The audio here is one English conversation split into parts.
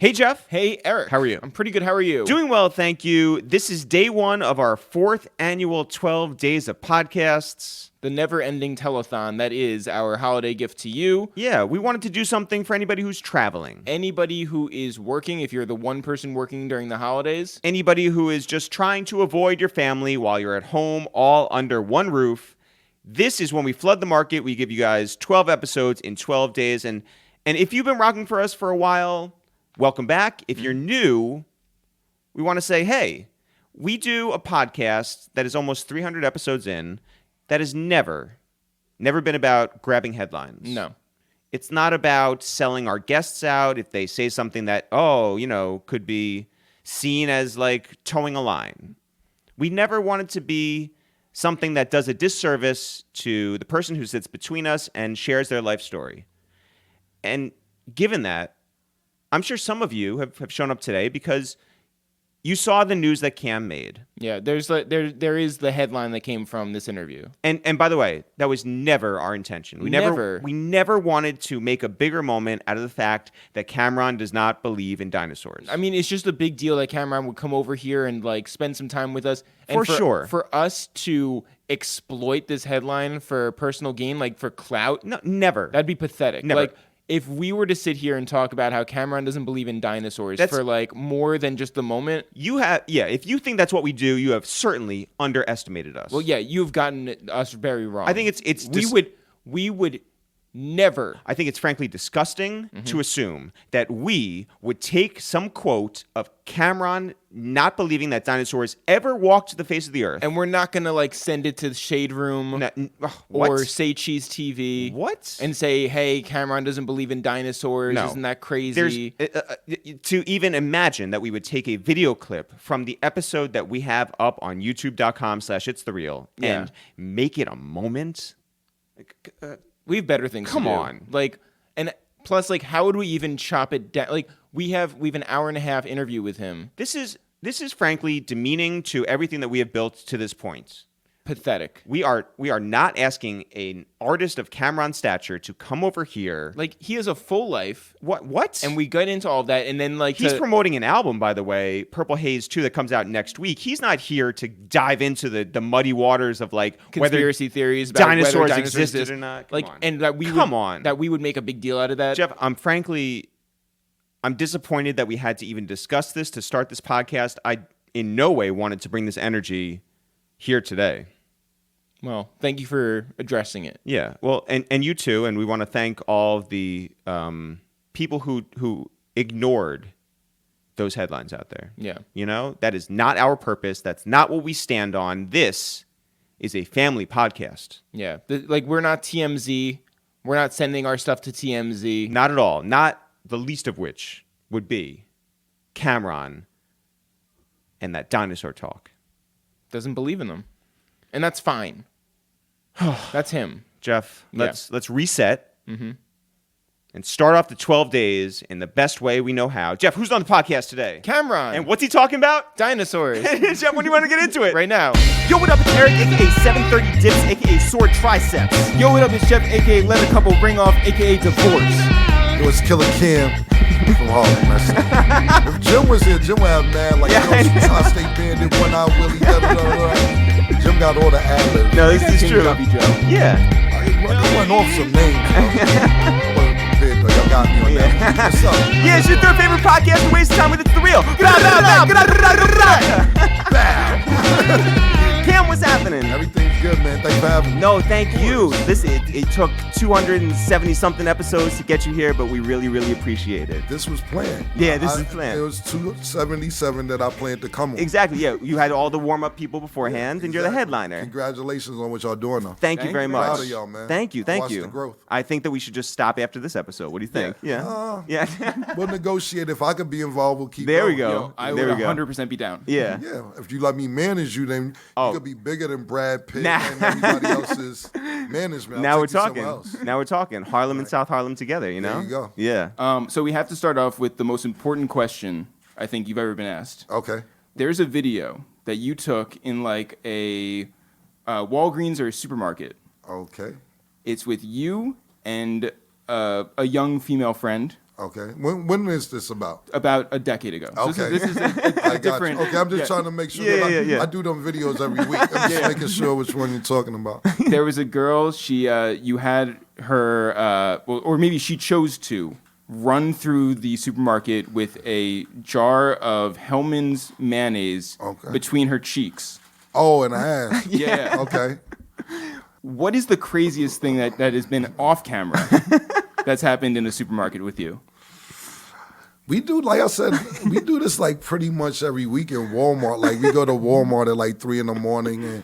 Hey, Jeff. Hey, Eric. How are you? I'm pretty good. How are you? Doing well, thank you. This is day one of our fourth annual 12 Days of Podcasts. The never-ending telethon that is our holiday gift to you. Yeah, we wanted to do something for anybody who's traveling. Anybody who is working, if you're the one person working during the holidays. Anybody who is just trying to avoid your family while you're at home, all under one roof. This is when we flood the market. We give you guys 12 episodes in 12 days. And if you've been rocking for us for a while, welcome back. If you're new, we want to say, hey, we do a podcast that is almost 300 episodes in that has never been about grabbing headlines. No. It's not about selling our guests out if they say something that, could be seen as like towing a line. We never want it to be something that does a disservice to the person who sits between us and shares their life story. And given that, I'm sure some of you have shown up today because you saw the news that Cam made. Yeah, there is the headline that came from this interview. And by the way, that was never our intention. We never wanted to make a bigger moment out of the fact that Cameron does not believe in dinosaurs. I mean, it's just a big deal that Cameron would come over here and like spend some time with us. And for sure. For us to exploit this headline for personal gain, like for clout. No, never. That'd be pathetic. Never. Like, if we were to sit here and talk about how Cameron doesn't believe in dinosaurs for like more than just the moment. If you think that's what we do, you have certainly underestimated us. Well, yeah, you've gotten us very wrong. I think we would never. I think it's frankly disgusting to assume that we would take some quote of Cameron not believing that dinosaurs ever walked the face of the earth. And we're not going to like send it to the Shade Room or Say Cheese TV. What? And say, hey, Cameron doesn't believe in dinosaurs. No. Isn't that crazy? To even imagine that we would take a video clip from the episode that we have up on youtube.com/ItsTheReal and make it a moment. We have better things to do. Come on. Like, and plus, like, how would we even chop it down? Like, we have an hour and a half interview with him. This is frankly demeaning to everything that we have built to this point. Pathetic. We are not asking an artist of Cameron's stature to come over here. Like, he has a full life. What? And we got into all of that, and then like he's promoting an album, by the way, Purple Haze 2, that comes out next week. He's not here to dive into the muddy waters of like conspiracy theories about dinosaurs whether existed or not. Like, and that we would make a big deal out of that. Jeff, I'm disappointed that we had to even discuss this to start this podcast. I in no way wanted to bring this energy here today. Well, thank you for addressing it. Yeah, well, and you too, and we want to thank all of the people who ignored those headlines out there. Yeah. You know, that is not our purpose. That's not what we stand on. This is a family podcast. Yeah, like we're not TMZ. We're not sending our stuff to TMZ. Not at all. Not the least of which would be Cameron and that dinosaur talk. Doesn't believe in them. And that's fine. That's him. Jeff, let's reset and start off the 12 days in the best way we know how. Jeff, who's on the podcast today? Cameron. And what's he talking about? Dinosaurs. Jeff, when do you want to get into it? Right now. Yo, what up? It's Eric, a.k.a. 730 Dips, a.k.a. Sword Triceps. Yo, what up? It's Jeff, a.k.a. Let a Couple Ring Off, a.k.a. Divorce. Yo, it's Killer Cam from Harlem. If Jim was here, Jim would have mad like Tri-State Bandit, One Eye Willie, Jim got all the ad-libs. No, this is true. Yeah. I went off some names. Y'all got me on that. What's up? Yeah, it's your third favorite podcast to waste time with. It's the real. Cam, what's happening? Everything's good, man. Thanks for having me. No, thank you. Listen, it took 270-something episodes to get you here, but we really, really appreciate it. This was planned. Yeah, this is planned. It was 277 that I planned to come on. Exactly, yeah. You had all the warm-up people beforehand, and you're the headliner. Congratulations on what y'all doing, though. Thank you very much. Proud of y'all, man. Thank you. Watch the growth. I think that we should just stop after this episode. What do you think? Yeah. We'll negotiate. If I could be involved, we'll keep there going. we go. Yo, I would 100% be down. Yeah. Yeah. If you let me manage you, then you could be bigger than Brad Pitt and everybody else's management. Now we're talking. Harlem and South Harlem together, you know? There you go. Yeah. So we have to start off with the most important question I think you've ever been asked. Okay. There's a video that you took in like a Walgreens or a supermarket. Okay. It's with you and a young female friend. Okay. When is this about? About a decade ago. So Okay. This is I got different. you. Okay, I'm just trying to make sure. Yeah. I do them videos every week. I'm just making sure which one you're talking about. There was a girl. You had her, or maybe she chose to run through the supermarket with a jar of Hellman's mayonnaise between her cheeks. Oh, and a ass. Yeah. Okay. What is the craziest thing that has been off camera that's happened in a supermarket with you? We do, like I said, we do this like pretty much every week in Walmart. Like we go to Walmart at like 3 a.m. and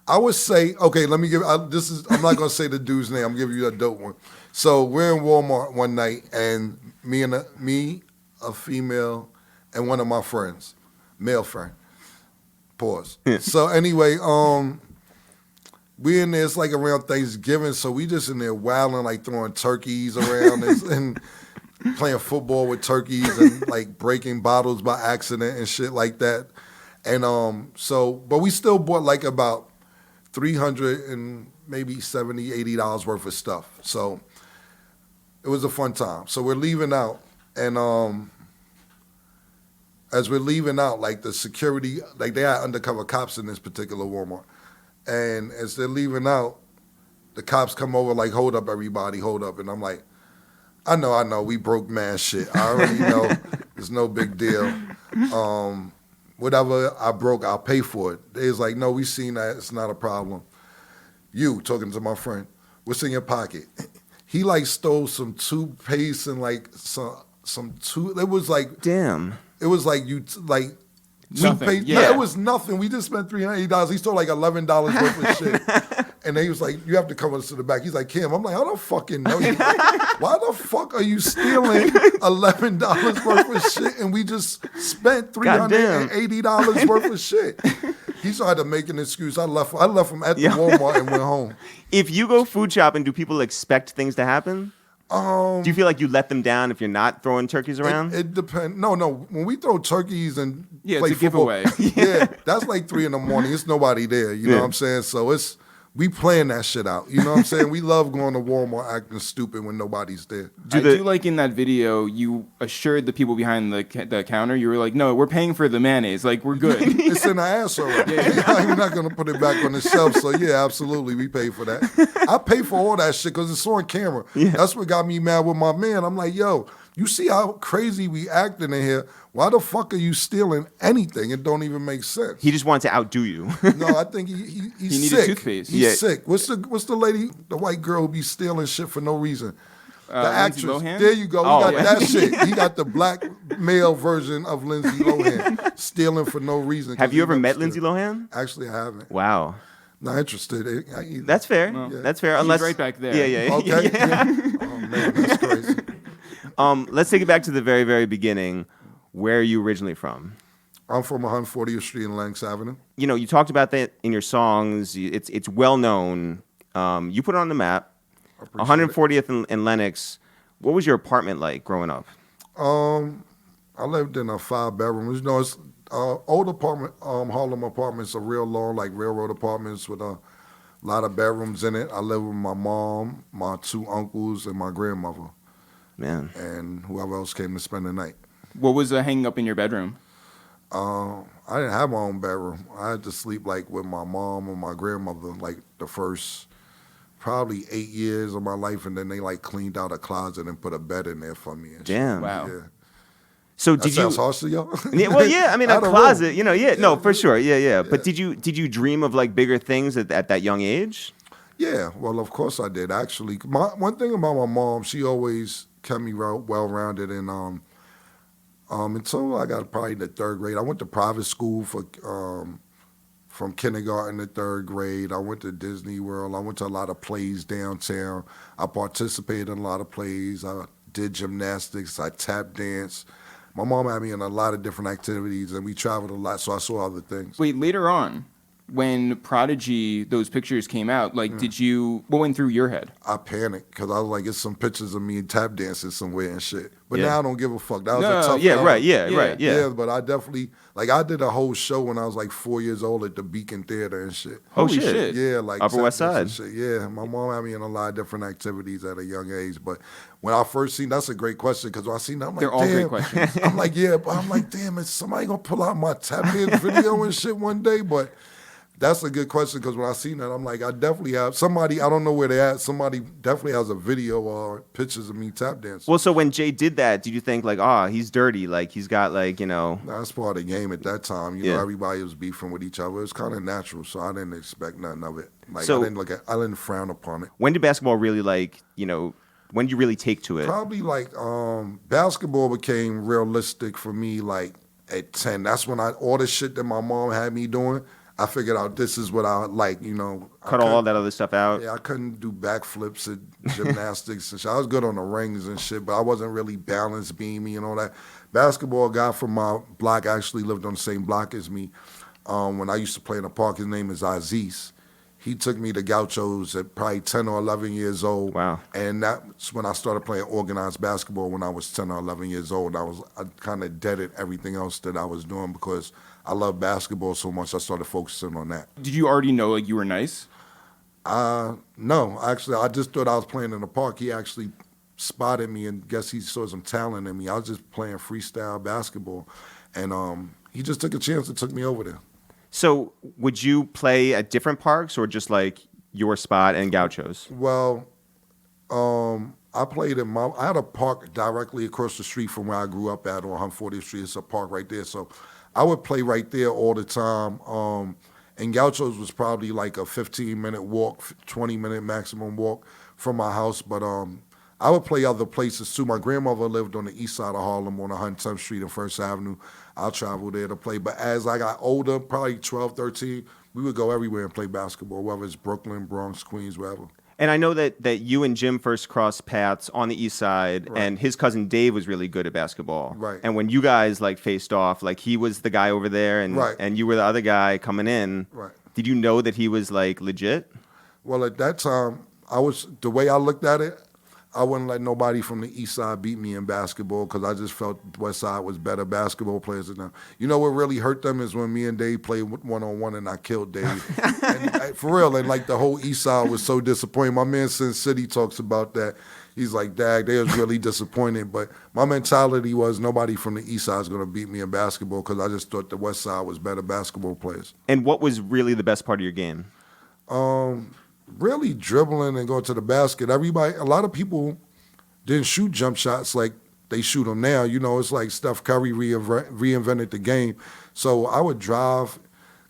I would say, okay, let me give. I'm not gonna say the dude's name. I'm giving you a dope one. So we're in Walmart one night, and me, a female, and one of my friends, male friend. Pause. So anyway, we in there. It's like around Thanksgiving, so we just in there wilding, like throwing turkeys around and playing football with turkeys and like breaking bottles by accident and shit like that. And but we still bought like about $300 and maybe $70, $80 worth of stuff. So it was a fun time. So we're leaving out, and as we're leaving out, like the security, like they had undercover cops in this particular Walmart. And as they're leaving out, the cops come over like, hold up, everybody, hold up. And I'm like, I know, we broke man shit. I already know. It's no big deal. Whatever I broke, I'll pay for it. They was like, no, we seen that. It's not a problem. You, talking to my friend, what's in your pocket? He like stole some toothpaste and like some it was like, Damn. it was like Nothing. toothpaste. Yeah. No, it was nothing. We just spent $380. He stole like $11 worth of shit. And he was like, you have to come with us to the back. He's like, Kim, I'm like, I don't fucking know you. Why the fuck are you stealing $11 worth of shit and we just spent $380 worth of shit? He started to make an excuse. I left him at the Walmart and went home. If you go food shopping, do people expect things to happen? Do you feel like you let them down if you're not throwing turkeys around? It depends. No. When we throw turkeys and play it's a football, giveaway. Yeah, that's like 3 a.m. It's nobody there. You know what I'm saying? So we playing that shit out. You know what I'm saying? We love going to Walmart acting stupid when nobody's there. I do like in that video, you assured the people behind the counter, you were like, no, we're paying for the mayonnaise. Like, we're good. It's in the ass already. I'm not going to put it back on the shelf. So, yeah, absolutely, we pay for that. I pay for all that shit because it's on camera. Yeah. That's what got me mad with my man. I'm like, yo, you see how crazy we acting in here? Why the fuck are you stealing anything? It don't even make sense. He just wants to outdo you. No, I think he's he sick. needed toothpaste. He's sick. What's the lady, the white girl who be stealing shit for no reason? The actress. Lohan? There you go. He got that shit. He got the black male version of Lindsay Lohan stealing for no reason. Have you ever met Lindsay Lohan? Actually, I haven't. Wow. Not interested. That's fair. No. That's fair. Unless He's right back there. Yeah. Okay. Yeah. Oh man, that's crazy. Let's take it back to the very, very beginning. Where are you originally from? I'm from 140th Street in Lanks Avenue. You know, you talked about that in your songs. It's well known. You put it on the map. 140th in Lenox. What was your apartment like growing up? I lived in a 5-bedroom. You know, it's old apartment. Harlem apartments are real long, like railroad apartments with a lot of bedrooms in it. I lived with my mom, my 2 uncles, and my grandmother. Man. And whoever else came to spend the night. What was hanging up in your bedroom? I didn't have my own bedroom. I had to sleep like with my mom and my grandmother like the first probably 8 years of my life, and then they like cleaned out a closet and put a bed in there for me. And Damn. shit. Wow. Yeah. So That did you? sounds harsh to y'all? Yeah, well, yeah. I mean, a Out of closet. room. You know, yeah. No, for sure. Yeah. But did you dream of like bigger things at that young age? Yeah, well, of course I did, actually. One thing about my mom, she always kept me well-rounded, and until I got probably the 3rd grade. I went to private school from kindergarten to 3rd grade. I went to Disney World. I went to a lot of plays downtown. I participated in a lot of plays. I did gymnastics. I tap danced. My mom had me in a lot of different activities, and we traveled a lot, so I saw other things. Wait, later on, when Prodigy, those pictures came out, like, what went through your head? I panicked because I was like, it's some pictures of me tap dancing somewhere and shit. But Yeah. now I don't give a fuck. That was No, a tough Yeah, time. right. Yeah. But I definitely, like, I did a whole show when I was like 4 years old at the Beacon Theater and shit. Oh, Holy shit. Yeah, like Upper West tap dance Side. and shit. Yeah, my mom had me in a lot of different activities at a young age. But when I first seen, that's a great question because when I seen that, I'm like, They're all damn. great questions. I'm like, yeah, but I'm like, damn, is somebody gonna pull out my tap dance video and shit one day? But that's a good question because when I seen that, I'm like, I definitely have somebody. I don't know where they at. Somebody definitely has a video or pictures of me tap dancing. Well, so when Jay did that, did you think like, he's dirty, like he's got like, you know? That's part of the game at that time. You know, everybody was beefing with each other. It was kind of natural, so I didn't expect nothing of it. Like So- I didn't frown upon it. When did basketball really like, you know? When did you really take to it? Probably like basketball became realistic for me like at 10. That's when all the shit that my mom had me doing, I figured out this is what I like, you know. Cut all that other stuff out. Yeah, I couldn't do backflips at gymnastics and shit. I was good on the rings and shit, but I wasn't really balanced beamy and all that. Basketball guy from my block actually lived on the same block as me. When I used to play in the park, his name is Aziz. He took me to Gauchos at probably 10 or 11 years old. Wow. And that's when I started playing organized basketball when I was 10 or 11 years old. I kind of deaded everything else that I was doing because I love basketball so much. I started focusing on that. Did you already know like you were nice? No, actually, I just thought I was playing in the park. He actually spotted me and guess he saw some talent in me. I was just playing freestyle basketball. And he just took a chance and took me over there. So would you play at different parks or just like your spot and Gauchos? Well, I played I had a park directly across the street from where I grew up at on 140th Street. It's a park right there. So I would play right there all the time. And Gauchos was probably like a 15-minute walk, 20-minute maximum walk from my house. But I would play other places too. My grandmother lived on the east side of Harlem on 110th Street and First Avenue. I'll travel there to play. But as I got older, probably 12, 13, we would go everywhere and play basketball, whether it's Brooklyn, Bronx, Queens, wherever. And I know that you and Jim first crossed paths on the east side, Right. and his cousin Dave was really good at basketball. Right. And when you guys like faced off, like he was the guy over there, and Right. and you were the other guy coming in. Right. Did you know that he was like legit? Well, at that time, the way I looked at it, I wouldn't let nobody from the east side beat me in basketball because I just felt west side was better basketball players than them. You know what really hurt them is when me and Dave played one-on-one and I killed Dave. For real, and like the whole east side was so disappointed. My man Sin City talks about that. He's like, Dag, they was really disappointed. But my mentality was nobody from the east side is going to beat me in basketball because I just thought the west side was better basketball players. And what was really the best part of your game? Really dribbling and going to the basket. A lot of people didn't shoot jump shots like they shoot them now. You know, it's like Steph Curry reinvented the game. So I would drive,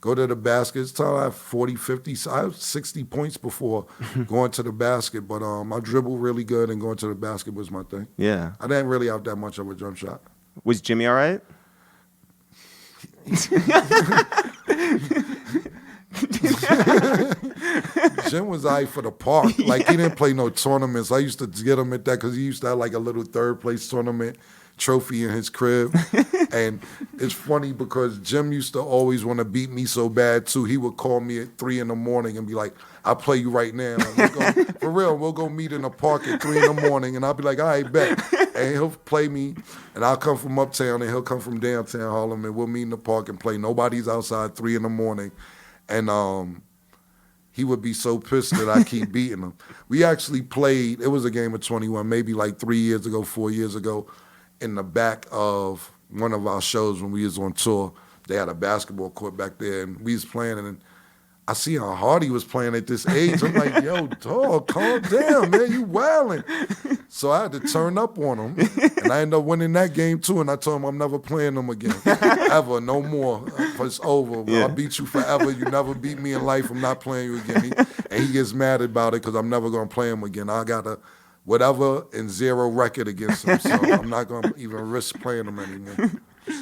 go to the basket. It's time I have 40, 50, I have 60 points before going to the basket. But I dribble really good and going to the basket was my thing. Yeah. I didn't really have that much of a jump shot. Was Jimmy all right? Jim was all right for the park. Like, he didn't play no tournaments. I used to get him at that because he used to have like a little third place tournament trophy in his crib. And it's funny because Jim used to always want to beat me so bad too. He would call me at 3 a.m. and be like, I'll play you right now. For real, we'll go meet in the park at 3 a.m. and I'll be like, all right, bet. And he'll play me and I'll come from uptown and he'll come from downtown Harlem and we'll meet in the park and play. Nobody's outside 3 a.m. And he would be so pissed that I keep beating him. We actually played, it was a game of 21, maybe like 3 years ago, 4 years ago, in the back of one of our shows when we was on tour. They had a basketball court back there, and we was playing, and I see how hard he was playing at this age. I'm like, yo, dog, calm down, man, you wildin'. So I had to turn up on him, and I ended up winning that game too, and I told him I'm never playing him again, ever, no more. It's over. Yeah. I beat you forever. You never beat me in life. I'm not playing you again. And he gets mad about it because I'm never going to play him again. I got a whatever and 0 record against him, so I'm not going to even risk playing him anymore.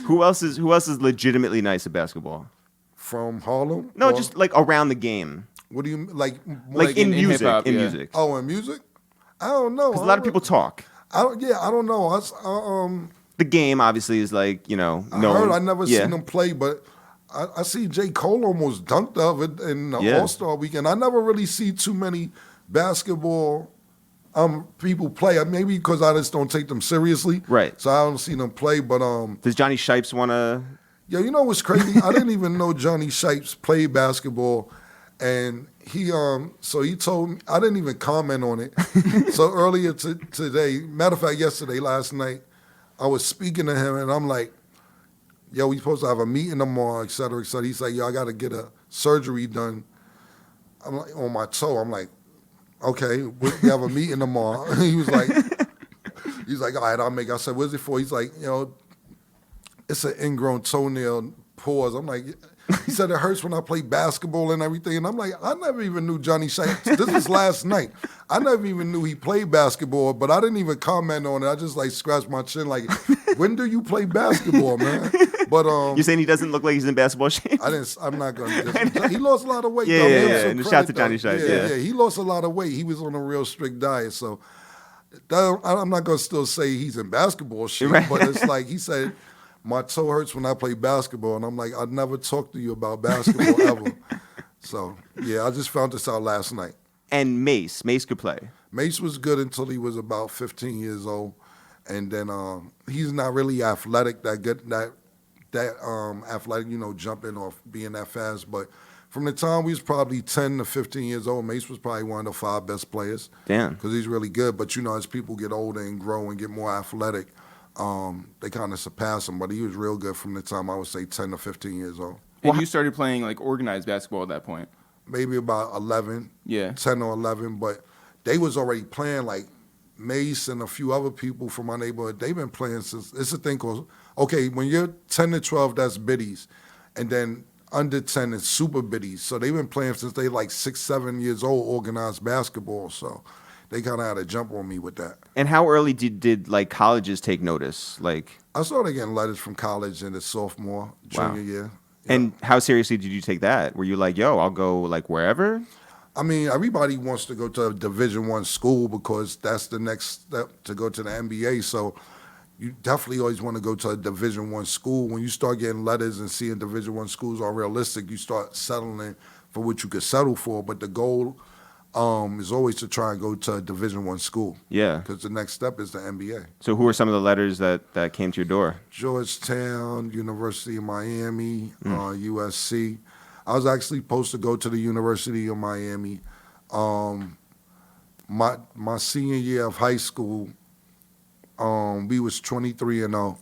Who else is legitimately nice at basketball? From Harlem? No, Or- just like around the game. What do you like? Like in in music. hip-hop, in yeah. music. Oh, in music? I don't know. Because a lot of people talk. I don't know. The game obviously is like, I known. heard I never Yeah. seen him play, but I see J. Cole almost dunked of it in the Yeah. All-Star weekend. I never really see too many basketball people play. Maybe because I just don't take them seriously. Right. So I don't see them play. But Does Johnny Shipes want to? yo, you know what's crazy? I didn't even know Johnny Shipes played basketball, and so he told me, I didn't even comment on it. So earlier today, matter of fact, last night, I was speaking to him, and I'm like, yo, we supposed to have a meeting tomorrow, et cetera, et cetera. He's like, yo, I got to get a surgery done. I'm like, on my toe. I'm like, okay, we have a meeting tomorrow. He's like, all right, I said, what's it for? He's like, it's an ingrown toenail. Pause. I'm like, he said it hurts when I play basketball and everything. And I'm like, I never even knew Johnny Shipes. This is last night. I never even knew he played basketball, but I didn't even comment on it. I just like scratched my chin like, when do you play basketball, man? But You're saying he doesn't look like he's in basketball shape? I'm not gonna. He lost a lot of weight. Yeah, though. yeah, Man, yeah. so And credit, shout out to though. Johnny Shipes, yeah. He lost a lot of weight. He was on a real strict diet, so I'm not gonna still say he's in basketball shape, Right. but it's like he said, my toe hurts when I play basketball, and I'm like, I'd never talk to you about basketball ever. So yeah, I just found this out last night. And Mace could play. Mace was good until he was about 15 years old, and then he's not really athletic, that good, that athletic, jumping or being that fast. But from the time we was probably 10 to 15 years old, Mace was probably one of the 5 best players. Damn. Because he's really good. But as people get older and grow and get more athletic, they kind of surpass him. But he was real good from the time I would say 10 to 15 years old. And you started playing like organized basketball at that point. Maybe about 11, Yeah. 10 or 11, but they was already playing, like Mace and a few other people from my neighborhood. They've been playing since, it's a thing called, okay, when you're 10 to 12, that's biddies, and then under 10 is super biddies. So they've been playing since they like 6, 7 years old, organized basketball, so they kind of had a jump on me with that. And how early did like colleges take notice? Like, I started getting letters from college in the sophomore, junior year. and how seriously did you take that? Were you like, yo, I'll go like wherever? I mean, everybody wants to go to a Division I school because that's the next step to go to the NBA. So you definitely always want to go to a Division I school. When you start getting letters and seeing Division I schools are realistic, you start settling for what you could settle for. But the goal is always to try and go to a Division I school. Yeah. Because the next step is the NBA. So who were some of the letters that came to your door? Georgetown, University of Miami, USC. I was actually supposed to go to the University of Miami. My senior year of high school, we was 23-0,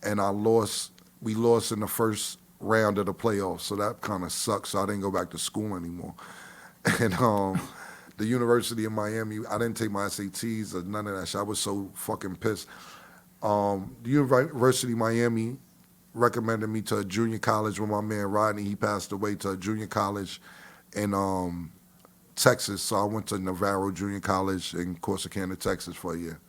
and we lost in the first round of the playoffs, so that kind of sucked, so I didn't go back to school anymore. And the University of Miami, I didn't take my SATs or none of that shit. I was so fucking pissed. The University of Miami recommended me to a junior college with my man Rodney. He passed away, to a junior college in Texas. So I went to Navarro Junior College in Corsicana, Texas for a year.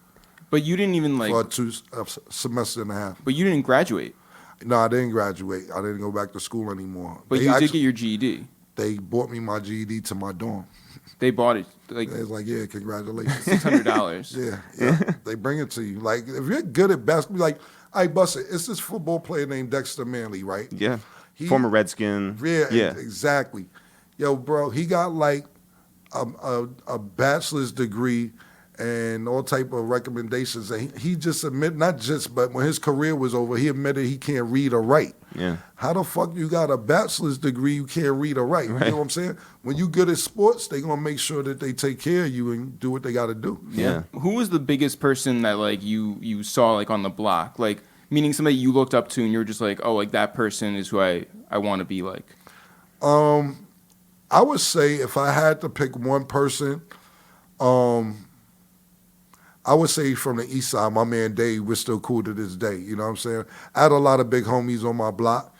But you didn't even like. For a semester and a half. But you didn't graduate. No, I didn't graduate. I didn't go back to school anymore. But you did get your GED. They bought me my GED to my dorm. They bought it like They was like, yeah, congratulations. $600. Yeah. They bring it to you. Like, if you're good at basketball, like, I bust it. It's this football player named Dexter Manley, right? Yeah. Former Redskin. Yeah, exactly. Yo, bro, he got like a bachelor's degree and all type of recommendations. And he just admitted, not just, but when his career was over, he admitted he can't read or write. Yeah. How the fuck you got a bachelor's degree, you can't read or write? Right. You know what I'm saying? When you good at sports, they gonna make sure that they take care of you and do what they gotta do. Yeah. Who was the biggest person that like you saw like on the block? Like meaning somebody you looked up to and you were just like, oh, like that person is who I want to be like. I would say if I had to pick one person, I would say from the east side, my man Dave, we're still cool to this day. You know what I'm saying? I had a lot of big homies on my block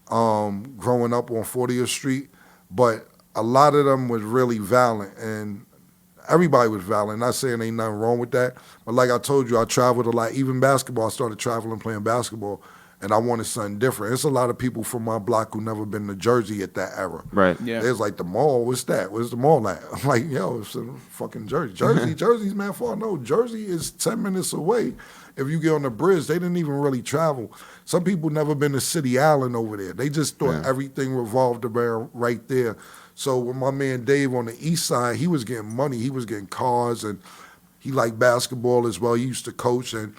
growing up on 40th Street, but a lot of them was really violent, and everybody was violent. Not saying ain't nothing wrong with that, but like I told you, I traveled a lot. Even basketball, I started traveling playing basketball. and I wanted something different. It's a lot of people from my block who never been to Jersey at that era. Right. Yeah. There's like the mall. What's that? Where's the mall at? I'm like, yo, it's in fucking Jersey. Jersey's man far. No, Jersey is 10 minutes away. If you get on the bridge, they didn't even really travel. Some people never been to City Island over there. They just thought everything revolved around right there. So with my man Dave on the east side, he was getting money. He was getting cars, and he liked basketball as well. He used to coach, and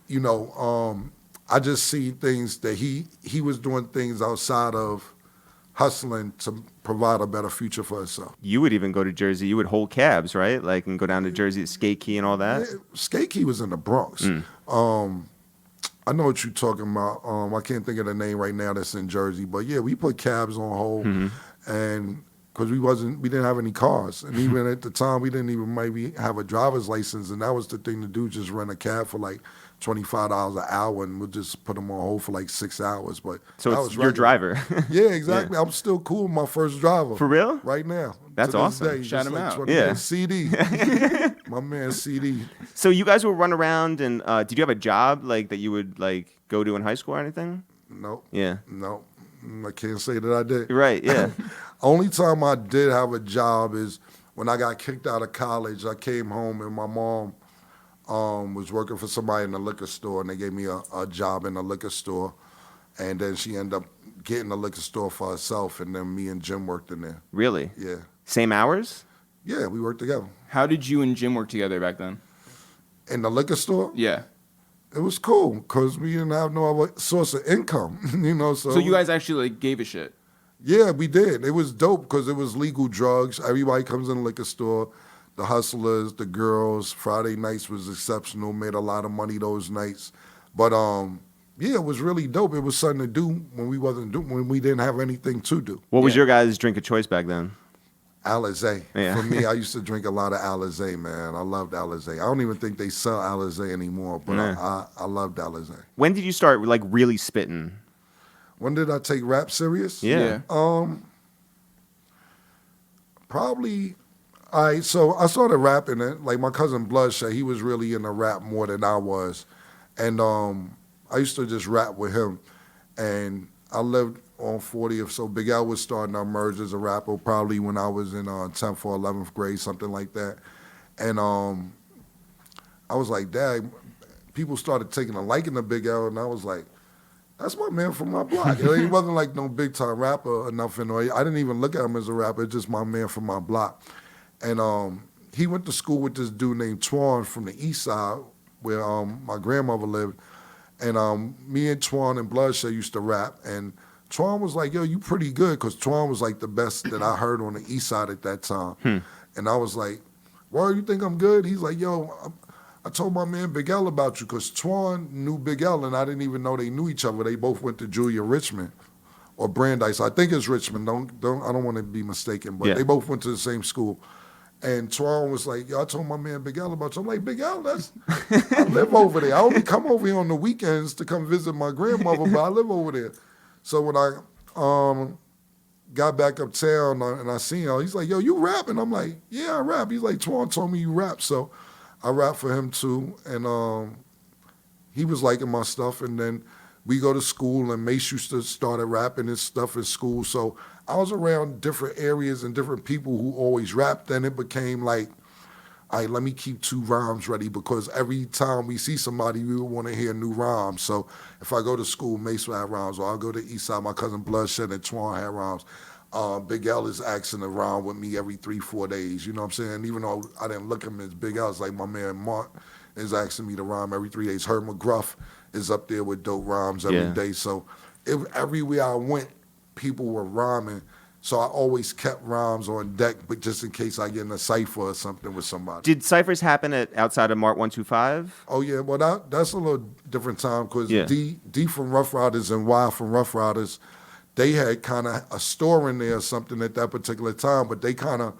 you know, I just see things that he was doing things outside of hustling to provide a better future for himself. You would even go to Jersey. You would hold cabs, right? Like, and go down to Jersey to Skate Key and all that. Yeah, Skate Key was in the Bronx. I know what you're talking about. I can't think of the name right now that's in Jersey, but yeah, we put cabs on hold, and because we didn't have any cars, and even at the time we didn't even maybe have a driver's license, and that was the thing to do, just rent a cab for like $25 an hour, and we'll just put them on hold for like 6 hours. But So that it's was your regular. driver. Yeah, exactly. I'm still cool with my first driver. For real? Right now. That's to this awesome. Day, Shout just him like out. 20 Yeah. years. CD. My man CD. So you guys would run around, and did you have a job like that you would like go to in high school or anything? Nope. Yeah. Nope. I can't say that I did. Right. Yeah. Only time I did have a job is when I got kicked out of college. I came home and my mom was working for somebody in the liquor store, and they gave me a job in the liquor store. And then she ended up getting the liquor store for herself, and then me and Jim worked in there. Really? Yeah. Same hours? Yeah, we worked together. How did you and Jim work together back then? In the liquor store? Yeah. It was cool because we didn't have no other source of income, you know. So you guys actually like gave a shit. Yeah, we did. It was dope because it was legal drugs. Everybody comes in the liquor store, the hustlers, the girls. Friday nights was exceptional. Made a lot of money those nights. But yeah, it was really dope. It was something to do when we didn't have anything to do. What was your guys' drink of choice back then? Alizé. Yeah. For me, I used to drink a lot of Alizé, man. I loved Alizé. I don't even think they sell Alizé anymore, but I loved Alizé. When did you start like really spitting? When did I take rap serious? Yeah. Probably. All right, so I started rapping it. Like my cousin Bloodshed, he was really into rap more than I was, and I used to just rap with him. And I lived on 40th, so Big L was starting to emerge as a rapper probably when I was in 10th or 11th grade, something like that. And I was like, Dad, people started taking a liking to Big L, and I was like, that's my man from my block. He wasn't like no big time rapper or nothing. Or I didn't even look at him as a rapper. It's just my man from my block. And he went to school with this dude named Twan from the east side where my grandmother lived. And me and Twan and Bloodshed used to rap. And Twan was like, yo, you pretty good, because Twan was like the best that I heard on the east side at that time. And I was like, why you think I'm good? He's like, yo, I told my man Big L about you, because Twan knew Big L, and I didn't even know they knew each other. They both went to Julia Richmond or Brandeis. I think it's Richmond. I don't want to be mistaken, but they both went to the same school. And Twan was like, yo, I told my man Big L about you. I'm like, Big L, I live over there. I only come over here on the weekends to come visit my grandmother, but I live over there. So when I got back uptown and I seen him, he's like, yo, you rapping? I'm like, yeah, I rap. He's like, Twan told me you rap. So I rap for him too. And he was liking my stuff. And then we go to school, and Mace used to start rapping his stuff at school. So I was around different areas and different people who always rapped. Then it became like, all right, let me keep 2 rhymes ready, because every time we see somebody, we would want to hear new rhymes. So if I go to school, Mace will have rhymes, or I'll go to East Side, my cousin Bloodshed and Twan had rhymes. Big L is asking to rhyme with me every 3-4 days, you know what I'm saying? Even though I didn't look at him as Big L, it's like my man Mark is asking me to rhyme every 3 days. Herb McGruff is up there with dope rhymes every day. So everywhere I went, people were rhyming. So I always kept rhymes on deck, but just in case I get in a cipher or something with somebody. Did ciphers happen outside of Mart 125? Oh, yeah. Well, that's a little different time, because Yeah. D from Rough Riders and Y from Rough Riders, they had kind of a store in there or something at that particular time, but they kind of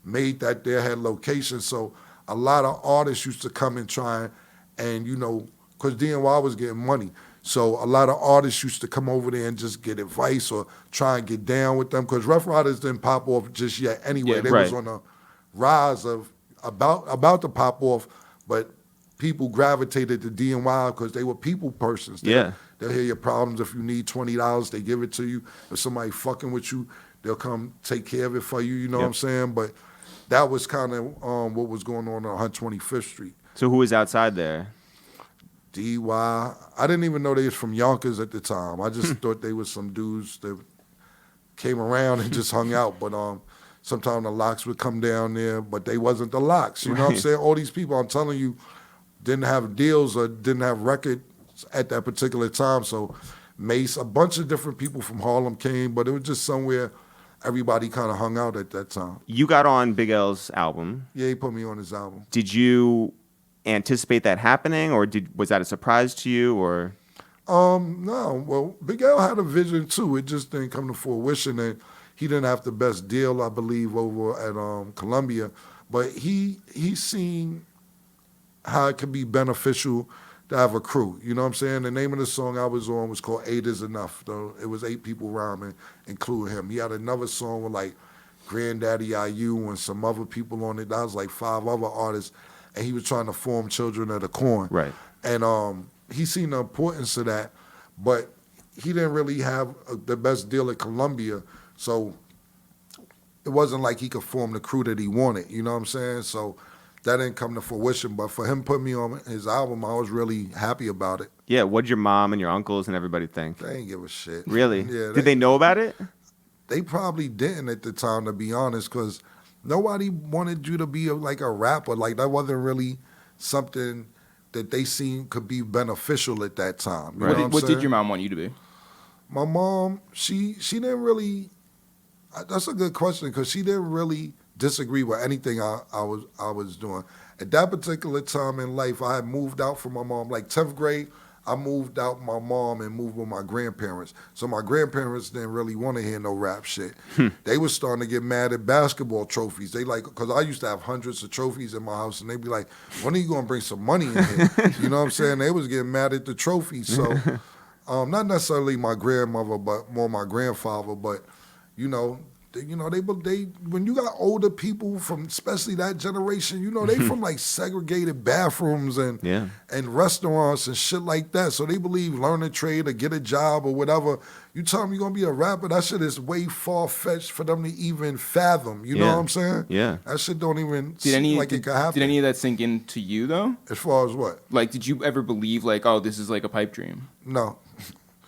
made that their head location. So a lot of artists used to come and try and, you know, because D&Y was getting money. So a lot of artists used to come over there and just get advice or try and get down with them, because Rough Riders didn't pop off just yet anyway. They was on a rise of about to pop off, but people gravitated to D&Y because they were people persons. They They'll hear your problems. If you need $20, they give it to you. If somebody fucking with you, they'll come take care of it for you. You know what I'm saying? But that was kind of what was going on 125th Street. So who was outside there? DY. I didn't even know they was from Yonkers at the time. I just thought they was some dudes that came around and just hung out. But sometimes the locks would come down there, but they wasn't the locks. You know what I'm saying? All these people, I'm telling you, didn't have deals or didn't have records at that particular time. So Mace, a bunch of different people from Harlem came, but it was just somewhere everybody kind of hung out at that time. You got on Big L's album. Yeah, he put me on his album. Did you anticipate that happening, or was that a surprise to you, or? No. Well, Big L had a vision too. It just didn't come to fruition, and he didn't have the best deal, I believe, over at Columbia. But he seen how it could be beneficial to have a crew. You know what I'm saying? The name of the song I was on was called 8 Is Enough. Though it was 8 people rhyming, including him. He had another song with like Granddaddy IU and some other people on it. That was like 5 other artists, and he was trying to form Children of the Corn. Right. And he seen the importance of that, but he didn't really have the best deal at Columbia, so it wasn't like he could form the crew that he wanted. You know what I'm saying? So that didn't come to fruition. But for him putting me on his album, I was really happy about it. Yeah, what'd your mom and your uncles and everybody think? They didn't give a shit. Really? Yeah. Did they know about it? They probably didn't at the time, to be honest, because nobody wanted you to be like a rapper. Like, that wasn't really something that they seen could be beneficial at that time. You know What did your mom want you to be? My mom, she didn't really. That's a good question, because she didn't really disagree with anything I was doing. At that particular time in life, I had moved out from my mom. Like 10th grade, I moved out my mom and moved with my grandparents. So my grandparents didn't really want to hear no rap shit. They was starting to get mad at basketball trophies. They like, because I used to have hundreds of trophies in my house, and they'd be like, when are you going to bring some money in here? You know what I'm saying? They was getting mad at the trophies. So not necessarily my grandmother, but more my grandfather. But, they when you got older people from especially that generation, they from like segregated bathrooms and restaurants and shit like that. So they believe learn a trade or get a job or whatever. You tell them you're gonna be a rapper, that shit is way far fetched for them to even fathom. You know what I'm saying? Yeah. That shit don't even seem like it could happen. Did any of that sink into you though? As far as what? Like, did you ever believe like, oh, this is like a pipe dream? No.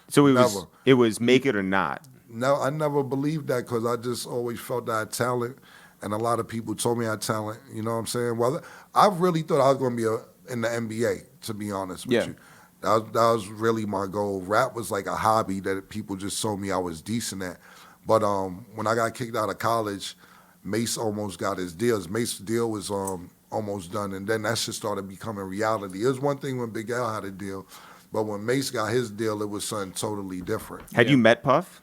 So Never. it was make it or not. No, I never believed that, because I just always felt that I had talent, and a lot of people told me I had talent. You know what I'm saying? Well, I really thought I was going to be in the NBA, to be honest with you. That was really my goal. Rap was like a hobby that people just told me I was decent at. But when I got kicked out of college, Mace almost got his deals. Mace's deal was almost done, and then that shit started becoming reality. It was one thing when Big L had a deal, but when Mace got his deal, it was something totally different. Had you met Puff?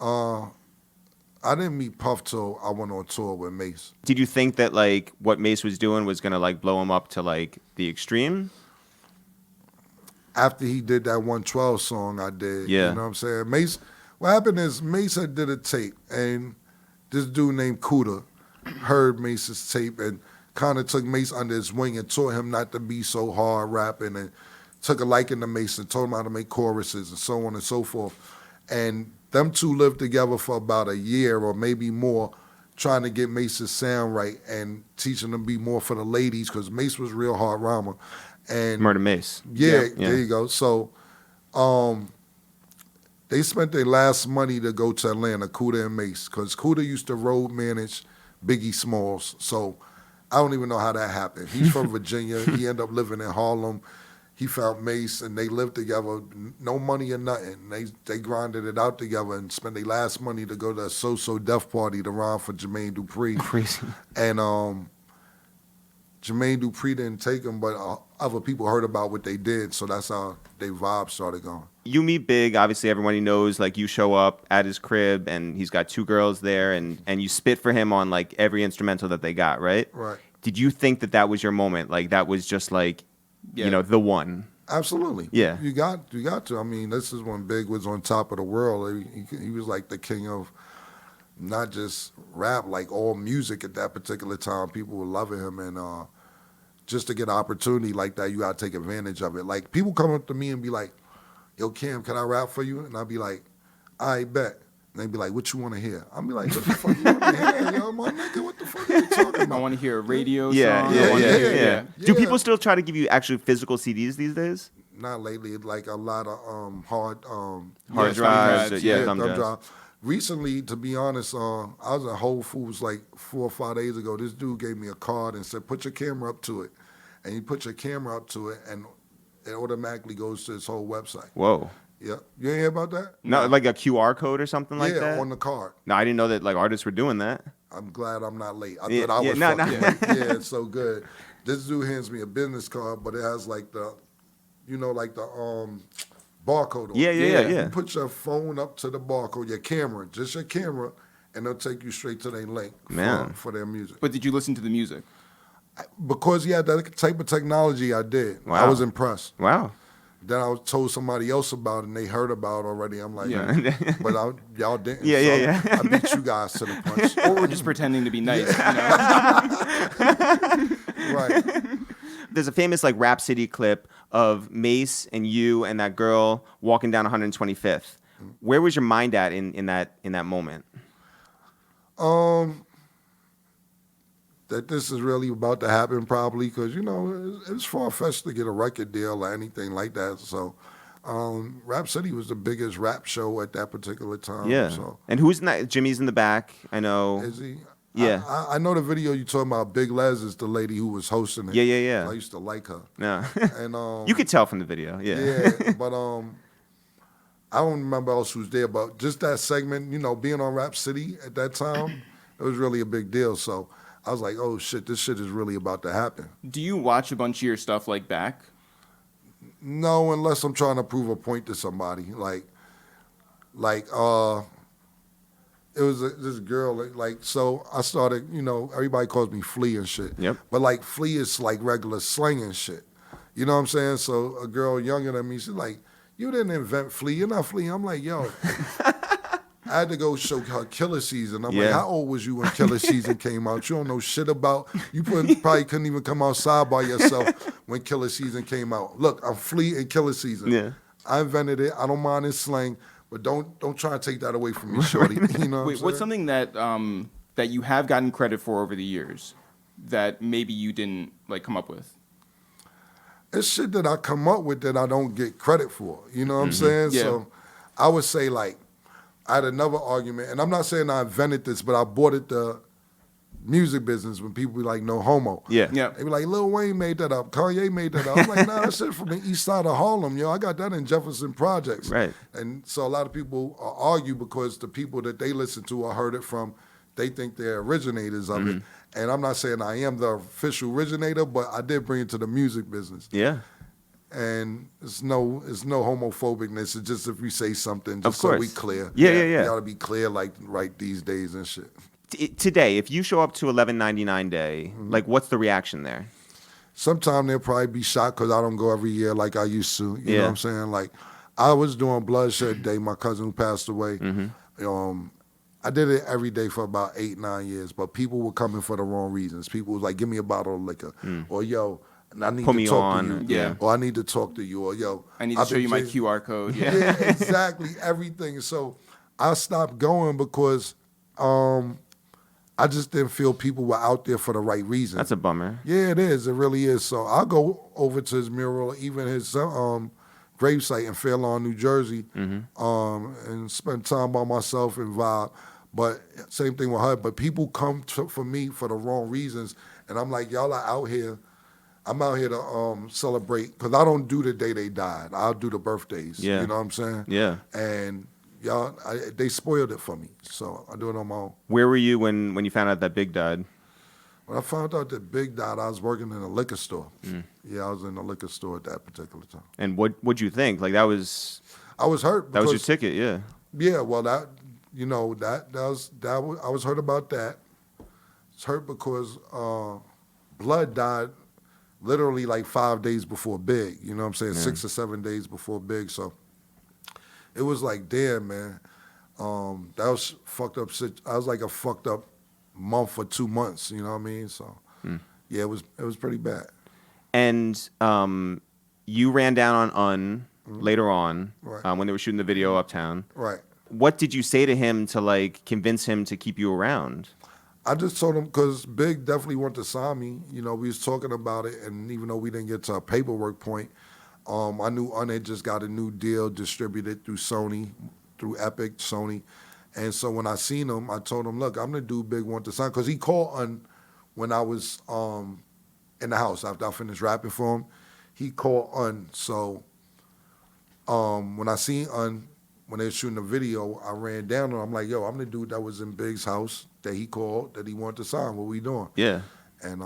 I didn't meet Puff till I went on tour with Mace. Did you think that like what Mace was doing was gonna like blow him up to like the extreme? After he did that 112 song I did, Yeah. You know what I'm saying? Mace, what happened is Mace had did a tape, and this dude named Kuda heard Mace's tape and kind of took Mace under his wing and taught him not to be so hard rapping, and took a liking to Mace and told him how to make choruses and so on and so forth. And them two lived together for about a year or maybe more, trying to get Mace's sound right and teaching him to be more for the ladies, because Mace was a real hard rhymer. And Murder Mace. Yeah, there you go. So they spent their last money to go to Atlanta, Kuda and Mace, because Kuda used to road manage Biggie Smalls. So I don't even know how that happened. He's from Virginia. He ended up living in Harlem. He found Mace, and they lived together, no money or nothing. They grinded it out together and spent their last money to go to a So-So Def party to rhyme for Jermaine Dupri. Crazy. And Jermaine Dupri didn't take him, but other people heard about what they did, so that's how their vibe started going. You meet Big, obviously everybody knows, like you show up at his crib and he's got 2 girls there, and you spit for him on like every instrumental that they got, right? Right. Did you think that was your moment? Like that was just like, the one? Absolutely. Yeah. You got to. I mean, this is when Big was on top of the world. He was like the king of not just rap, like all music at that particular time. People were loving him, and just to get an opportunity like that, you got to take advantage of it. Like, people come up to me and be like, yo, Cam, can I rap for you? And I'd be like, I bet. And they'd be like, what you want to hear? I'd be like, what the fuck you want to hear? Yo, my nigga, what the fuck are you talking about? I want to hear a radio Yeah, song. yeah. Do Yeah. people still try to give you actually physical CDs these days? Not lately. Like a lot of hard Hard drives, thumb drive. Recently, to be honest, I was at Whole Foods like 4 or 5 days ago. This dude gave me a card and said, put your camera up to it. And you put your camera up to it, and it automatically goes to his whole website. Whoa. Yeah. You ain't hear about that? No, like a QR code or something like that? Yeah, on the card. No, I didn't know that like artists were doing that. I'm glad I'm not late. I Yeah, thought I yeah, was no, fucking no. late. Yeah, it's so good. This dude hands me a business card, but it has like the, like the barcode on it. Yeah. You put your phone up to the barcode, your camera, just your camera, and they'll take you straight to their link for their music. But did you listen to the music? Because he had that type of technology, I did. Wow. I was impressed. Wow. Then I told somebody else about it, and they heard about it already. I'm like, but y'all didn't. Yeah. I beat you guys to the punch. Or we're just pretending to be nice, Right. There's a famous like Rap City clip of Mace and you and that girl walking down 125th. Where was your mind at in that moment? That this is really about to happen probably because, it's far-fetched to get a record deal or anything like that. So Rap City was the biggest rap show at that particular time. Yeah. So. And who's in that? Jimmy's in the back. I know. Is he? Yeah. I know the video you talking about. Big Les is the lady who was hosting it. Yeah. I used to like her. Yeah. And you could tell from the video. Yeah, but I don't remember else who's there, but just that segment, being on Rap City at that time, it was really a big deal. So I was like, oh shit, this shit is really about to happen. Do you watch a bunch of your stuff like back? No, unless I'm trying to prove a point to somebody. It was this girl, so I started, everybody calls me Flea and shit. Yep. But Flea is like regular slang and shit. You know what I'm saying? So a girl younger than me, she's like, you didn't invent Flea, you're not Flea. I'm like, yo. I had to go show her Killer Season. I'm like, how old was you when Killer Season came out? You don't know shit about, probably couldn't even come outside by yourself when Killer Season came out. Look, I'm Flea and Killer Season. Yeah. I invented it. I don't mind his slang. But don't try to take that away from me, shorty. You know Wait, what's something that that you have gotten credit for over the years that maybe you didn't come up with? It's shit that I come up with that I don't get credit for. You know what I'm saying? Yeah. So I would say I had another argument, and I'm not saying I invented this, but I bought it the music business when people be like, no homo. Yeah. They be like, Lil Wayne made that up. Kanye made that up. I'm like, nah, that shit from the east side of Harlem, yo. I got that in Jefferson Projects. Right. And so a lot of people argue because the people that they listen to or heard it from, they think they're originators of it. And I'm not saying I am the official originator, but I did bring it to the music business. Yeah. And it's no homophobicness. It's just if we say something, just so we clear. Yeah. You gotta be clear right these days and shit. Today, if you show up to 1199 Day, what's the reaction there? Sometime they'll probably be shocked because I don't go every year like I used to. You know what I'm saying? I was doing Bloodshed Day, my cousin who passed away. I did it every day for about 8-9 years, but people were coming for the wrong reasons. People was like, give me a bottle of liquor. Or, yo, I need to talk to you. Yeah. Or I need to talk to you. Or, yo, I need to show you my QR code. Yeah, exactly. Everything. So I stopped going because I just didn't feel people were out there for the right reason. That's a bummer. Yeah, it is. It really is. So I'll go over to his mural, even his gravesite in Fair Lawn, New Jersey, and spend time by myself and vibe. But same thing with her. But people come for me for the wrong reasons. And I'm like, y'all are out here. I'm out here to celebrate. Because I don't do the day they died. I'll do the birthdays. Yeah. You know what I'm saying? Yeah. And y'all, they spoiled it for me. So I do it on my own. Where were you when you found out that Big died? When I found out that Big died, I was working in a liquor store. Yeah, I was in a liquor store at that particular time. And what'd you think? I was hurt. That was your ticket, yeah. Yeah, well, that I was hurt about that. It's hurt because Blood died literally 5 days before Big. You know what I'm saying? 6 or 7 days before Big. So it was like, damn, man. That was fucked up. I was like a fucked up month or 2 months. You know what I mean? So yeah, it was pretty bad. And you ran down on later on Right. when they were shooting the video uptown. Right. What did you say to him to like convince him to keep you around? I just told him because Big definitely wanted to sign me. You know, we was talking about it, and even though we didn't get to a paperwork point, I knew Un had just got a new deal distributed through Sony, through Epic, Sony. And so when I seen him, I told him, look, I'm the dude Big want to sign. Because he called Un when I was in the house after I finished rapping for him. He called Un. So when I seen Un, when they were shooting the video, I ran down and I'm like, yo, I'm the dude that was in Big's house that he called that he wanted to sign. What we doing? Yeah. And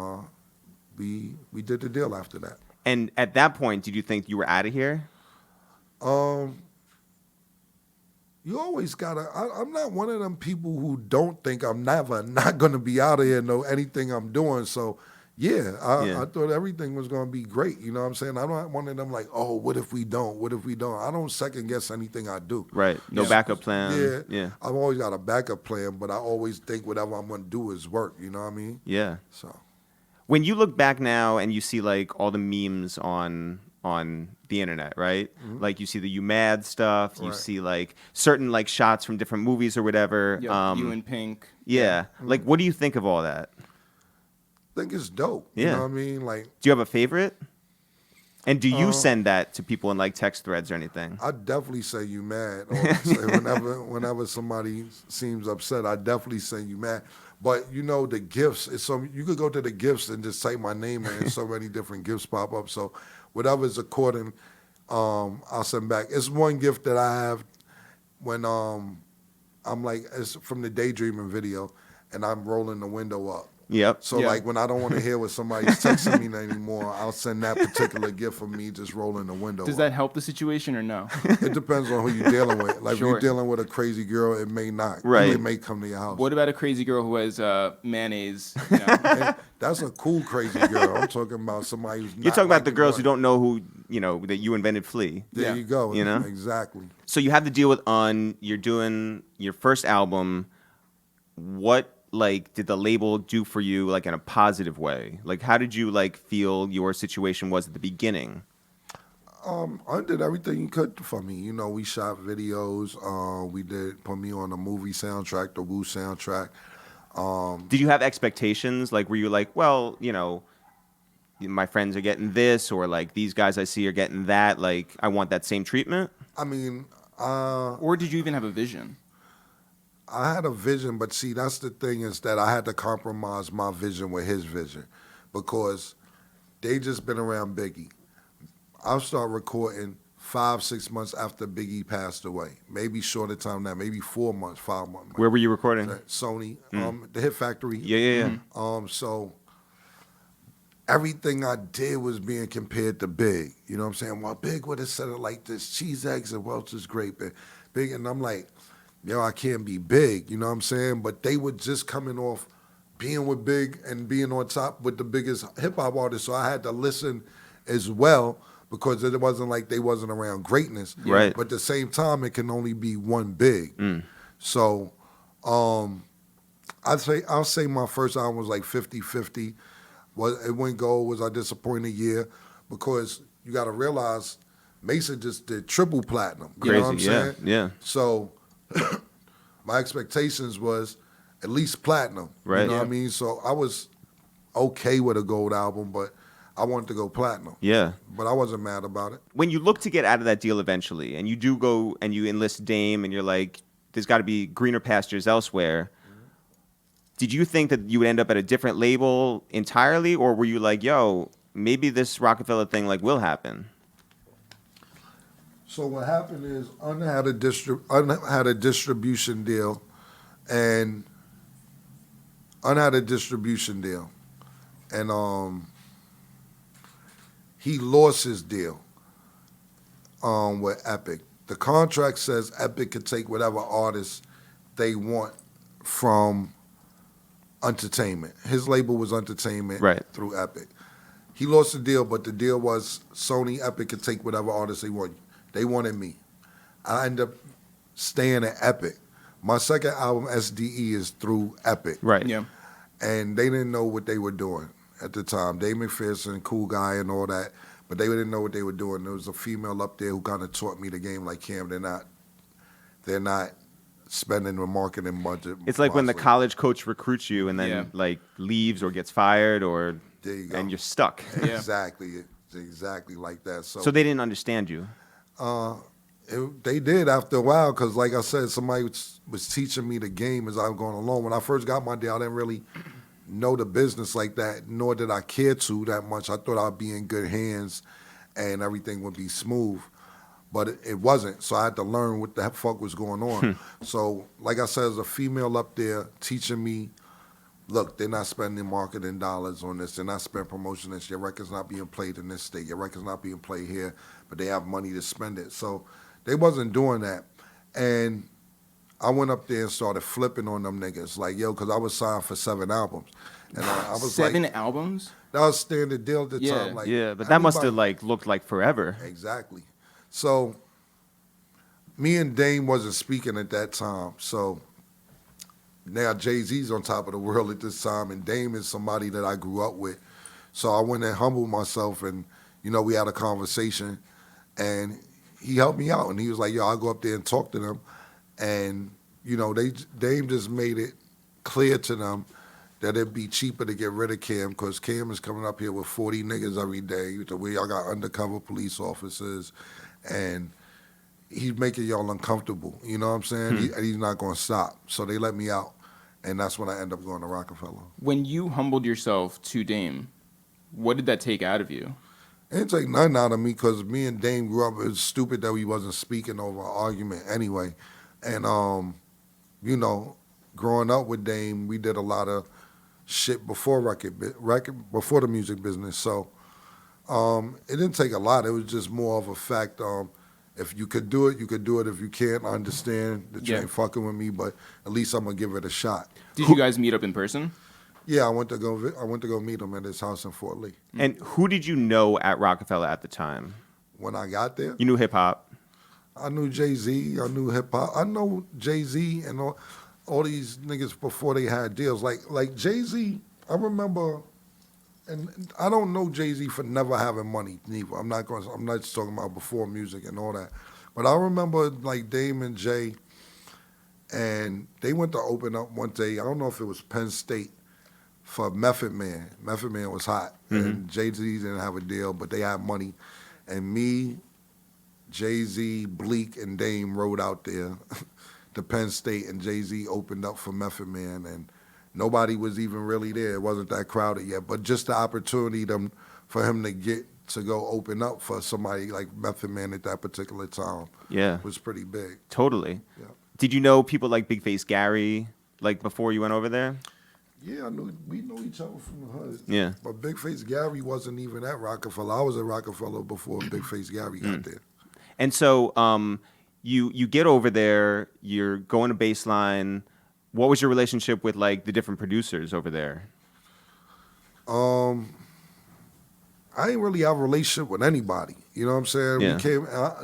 we did the deal after that. And at that point, did you think you were out of here? You always gotta. I'm not one of them people who don't think I'm never not gonna be out of here. Know anything I'm doing. So yeah, I thought everything was gonna be great. You know what I'm saying? I'm not one of them like, oh, what if we don't? What if we don't? I don't second guess anything I do. Right. No backup plan. Yeah. I've always got a backup plan, but I always think whatever I'm gonna do is work. You know what I mean? Yeah. So When you look back now and you see like all the memes on the internet, right? Like you see the You Mad stuff, you Right. see like certain like shots from different movies or whatever. Yeah, you in pink. Yeah. Like what do you think of all that? I think it's dope. Yeah. You know what I mean? Like Do you have a favorite? And do you send that to people in like text threads or anything? I definitely say you mad. Or say whenever somebody seems upset, I definitely say you mad. But you know the gifts. It's so you could go to the gifts and just type my name in, and so many different gifts pop up. So whatever's according, I'll send back. It's one gift that I have when I'm like it's from the daydreaming video, and I'm rolling the window up. Yep. So like when I don't want to hear what somebody's texting me anymore, I'll send that particular gift of me just rolling the window. Does that help the situation or no? It depends on who you're dealing with. Like Sure. if you're dealing with a crazy girl, it may not. Right. It may come to your house. What about a crazy girl who has mayonnaise? You know? And that's a cool crazy girl. I'm talking about somebody who's not. You're talking about the like girls who one. don't know who, you know, that you invented Flea. There Yeah. you go. You know? Exactly. So you have the deal with you're doing your first album. What like did the label do for you like in a positive way? Like how did you like feel your situation was at the beginning? I did everything you could for me. You know, we shot videos. We did put me on the movie soundtrack, the Wu soundtrack. Did you have expectations? Like were you like, well, you know, my friends are getting this or like these guys I see are getting that, like I want that same treatment? I mean, Or did you even have a vision? I had a vision, but see, that's the thing is that I had to compromise my vision with his vision because they just been around Biggie. I'll start recording 5-6 months after Biggie passed away. Maybe shorter time than that, maybe 4 months, 5 months. Where were you recording? Sony, the Hit Factory. Yeah. So everything I did was being compared to Big. You know what I'm saying? Well, Big would have said it like this: cheese, eggs, and Welch's grape. And Big, and I'm like, yo, I can't be Big. You know what I'm saying? But they were just coming off being with Big and being on top with the biggest hip hop artists. So I had to listen as well because it wasn't like they wasn't around greatness. Right. But at the same time, it can only be one Big. So I'll say my first album was like 50-50. It went gold. Was I disappointed? Yeah, because you got to realize Mason just did triple platinum. You know what I'm saying? Yeah. So my expectations was at least platinum. Right. You know what I mean? So I was okay with a gold album, but I wanted to go platinum. Yeah. But I wasn't mad about it. When you look to get out of that deal eventually, and you do go and you enlist Dame, and you're like, there's got to be greener pastures elsewhere. Did you think that you would end up at a different label entirely, or were you like, yo, maybe this Rocafella thing like will happen? So what happened is Un had a distribution deal, and he lost his deal with Epic. The contract says Epic could take whatever artists they want from Untertainment. His label was Untertainment Right. through Epic. He lost the deal, but the deal was Sony Epic could take whatever artists they want. They wanted me. I ended up staying at Epic. My second album, SDE, is through Epic. Right. Yeah. And they didn't know what they were doing at the time. Dave McPherson, cool guy and all that. but they didn't know what they were doing. There was a female up there who kind of taught me the game. Like, Cam, they're not spending the marketing budget. It's like when the wisely. college coach recruits you and then like leaves or gets fired or There you go. and you're stuck. Exactly, it's exactly like that. So they didn't understand you. They did after a while, because like I said, somebody was teaching me the game as I was going along. When I first got my deal, I didn't really know the business like that, nor did I care to that much. I thought I'd be in good hands and everything would be smooth, but it wasn't. So I had to learn what the fuck was going on. So like I said, there's a female up there teaching me, look, they're not spending marketing dollars on this. They're not spending promotion this. Your record's not being played in this state. Your record's not being played here, but they have money to spend it. So they wasn't doing that. And I went up there and started flipping on them niggas. Like, yo, because I was signed for 7 albums. And I was 7 like, albums? that was standard deal at the time. Like, Yeah, but that must have everybody- like looked like forever. Exactly. So me and Dame wasn't speaking at that time. So now Jay-Z's on top of the world at this time, and Dame is somebody that I grew up with. So I went and humbled myself, and, we had a conversation, and he helped me out. And he was like, yo, I'll go up there and talk to them. And, Dame just made it clear to them that it'd be cheaper to get rid of Cam, because Cam is coming up here with 40 niggas every day, the way y'all got undercover police officers, and he's making y'all uncomfortable. You know what I'm saying? He's not going to stop. So they let me out, and that's when I end up going to Rocafella. When you humbled yourself to Dame, what did that take out of you? It didn't take nothing out of me, because me and Dame grew up. It was stupid that we wasn't speaking over an argument anyway. And, growing up with Dame, we did a lot of shit before before the music business. So it didn't take a lot. It was just more of a fact. If you could do it, you could do it. If you can't, I understand that you ain't fucking with me, but at least I'm gonna give it a shot. Did you guys meet up in person? Yeah, I went to go meet him at his house in Fort Lee. And who did you know at Rocafella at the time? When I got there, You knew hip hop. I knew Jay-Z. I knew hip hop. I know Jay-Z and all these niggas before they had deals. Like Jay-Z, I remember, and I don't know Jay-Z for never having money neither. I'm not just talking about before music and all that. But I remember like Dame and Jay, and they went to open up one day. I don't know if it was Penn State for Method Man. Method Man was hot, and Jay-Z didn't have a deal, but they had money. And me, Jay-Z, Bleak, and Dame rode out there to Penn State, and Jay-Z opened up for Method Man, and nobody was even really there. It wasn't that crowded yet, but just the opportunity for him to get to go open up for somebody like Method Man at that particular time was pretty big. Totally. Yeah. Did you know people like Big Face Gary like before you went over there? Yeah, we knew each other from the hood. Yeah. But Big Face Gary wasn't even at Rocafella. I was at Rocafella before Big Face Gary got there. And so you get over there, you're going to Baseline. What was your relationship with like the different producers over there? I didn't really have a relationship with anybody. You know what I'm saying? Yeah.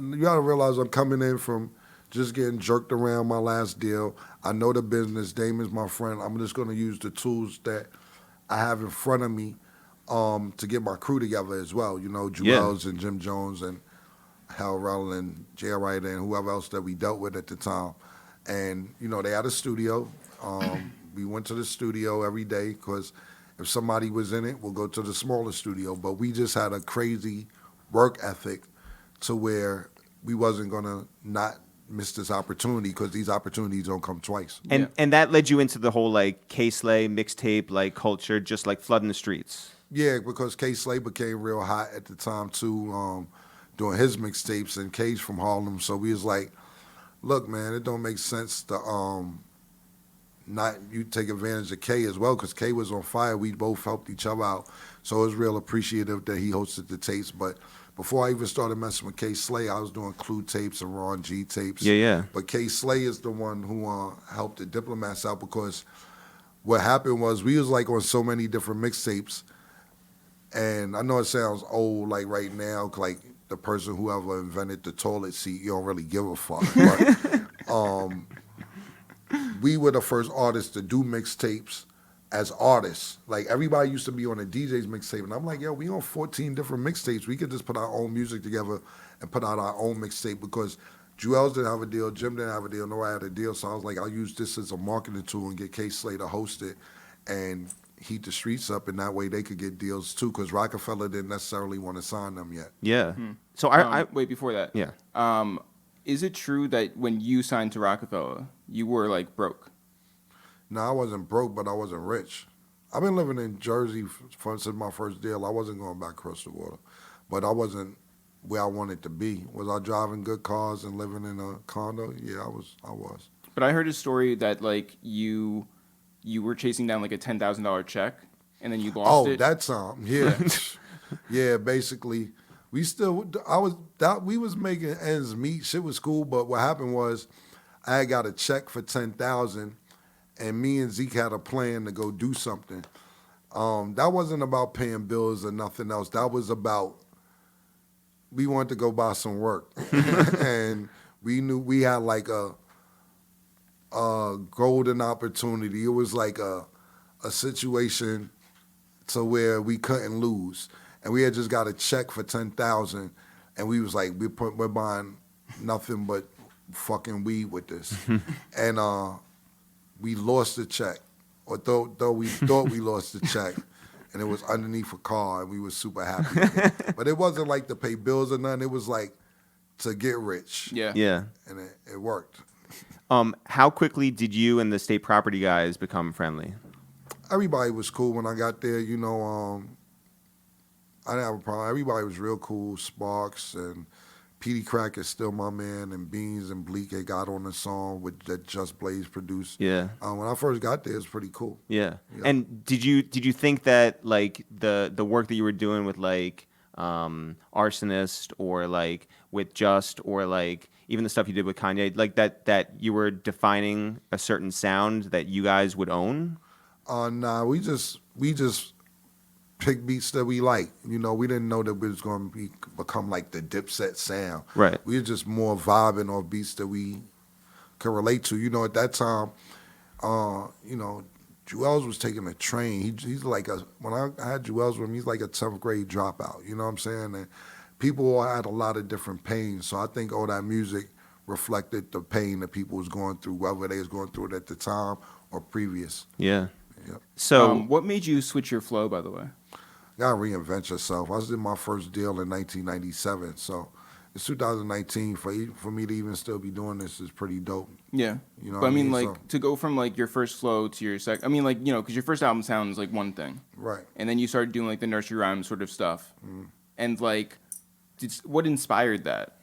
You gotta realize I'm coming in from just getting jerked around my last deal. I know the business. Dame is my friend. I'm just gonna use the tools that I have in front of me to get my crew together as well. Juelz and Jim Jones and Hal Rell and Jay Ryder and whoever else that we dealt with at the time. And, they had a studio. We went to the studio every day because if somebody was in it, we'll go to the smaller studio. But we just had a crazy work ethic to where we wasn't going to not miss this opportunity because these opportunities don't come twice. And that led you into the whole like K-Slay mixtape like culture, just like flooding the streets. Yeah, because K-Slay became real hot at the time too, doing his mixtapes, and K's from Harlem. So we was like, look, man, it don't make sense to not you take advantage of K as well, because K was on fire. We both helped each other out. So it was real appreciative that he hosted the tapes. But before I even started messing with K-Slay, I was doing Clue tapes and Ron G tapes. Yeah. But K-Slay is the one who helped the Diplomats out, because what happened was we was like on so many different mixtapes. And I know it sounds old like right now, like the person who ever invented the toilet seat, you don't really give a fuck. But we were the first artists to do mixtapes as artists. Like everybody used to be on a DJ's mixtape, and I'm like, yo, we on 14 different mixtapes. We could just put our own music together and put out our own mixtape because Juelz didn't have a deal, Jim didn't have a deal, nobody had a deal. So I was like, I'll use this as a marketing tool and get K-Slay to host it and heat the streets up, and that way they could get deals too, because Rocafella didn't necessarily want to sign them yet. Yeah. So I wait, before that. Yeah. Is it true that when you signed to Rocafella, you were like broke? No, I wasn't broke, but I wasn't rich. I've been living in Jersey since my first deal. I wasn't going back across the water, but I wasn't where I wanted to be. Was I driving good cars and living in a condo? Yeah, I was. But I heard a story that like you were chasing down like a $10,000 check, and then you lost it. Oh, that time, yeah, yeah. Basically, we was making ends meet. Shit was cool, but what happened was, I had got a check for $10,000, and me and Zeke had a plan to go do something. That wasn't about paying bills or nothing else. That was about we wanted to go buy some work, and we knew we had like a golden opportunity. It was like a situation to where we couldn't lose, and we had just got a check for $10,000, and we was like, we're buying nothing but fucking weed with this, and we lost the check, or though we thought we lost the check, and it was underneath a car, and we were super happy. But it wasn't like to pay bills or nothing. It was like to get rich. Yeah. yeah. And it worked. How quickly did you and the state property guys become friendly? Everybody was cool when I got there. You know, I didn't have a problem. Everybody was real cool. Sparks and Petey Crack is still my man, and Beans and Bleak they got on the song that Just Blaze produced. Yeah. When I first got there, it was pretty cool. Yeah. Yeah. And did you think that like the work that you were doing with like Arsonist or like with Just or like even the stuff you did with Kanye, like that you were defining a certain sound that you guys would own? Nah, we just pick beats that we like. You know, we didn't know that we was going to become like the Dipset sound. Right. We were just more vibing off beats that we could relate to. You know, at that time, you know, Juelz was taking a train. He's like when I had Juelz with him, he's like a 10th grade dropout. You know what I'm saying? And people had a lot of different pains. So I think all that music reflected the pain that people was going through, whether they was going through it at the time or previous. Yeah. Yep. So what made you switch your flow, by the way? Gotta reinvent yourself. I was in my first deal in 1997, so it's 2019. For me to even still be doing this is pretty dope. Yeah, You know but what I mean, I mean? like So- to go from like your first flow to your second. I mean, like because your first album sounds like one thing, Right. and then you started doing like the nursery rhyme sort of stuff, and like, what inspired that?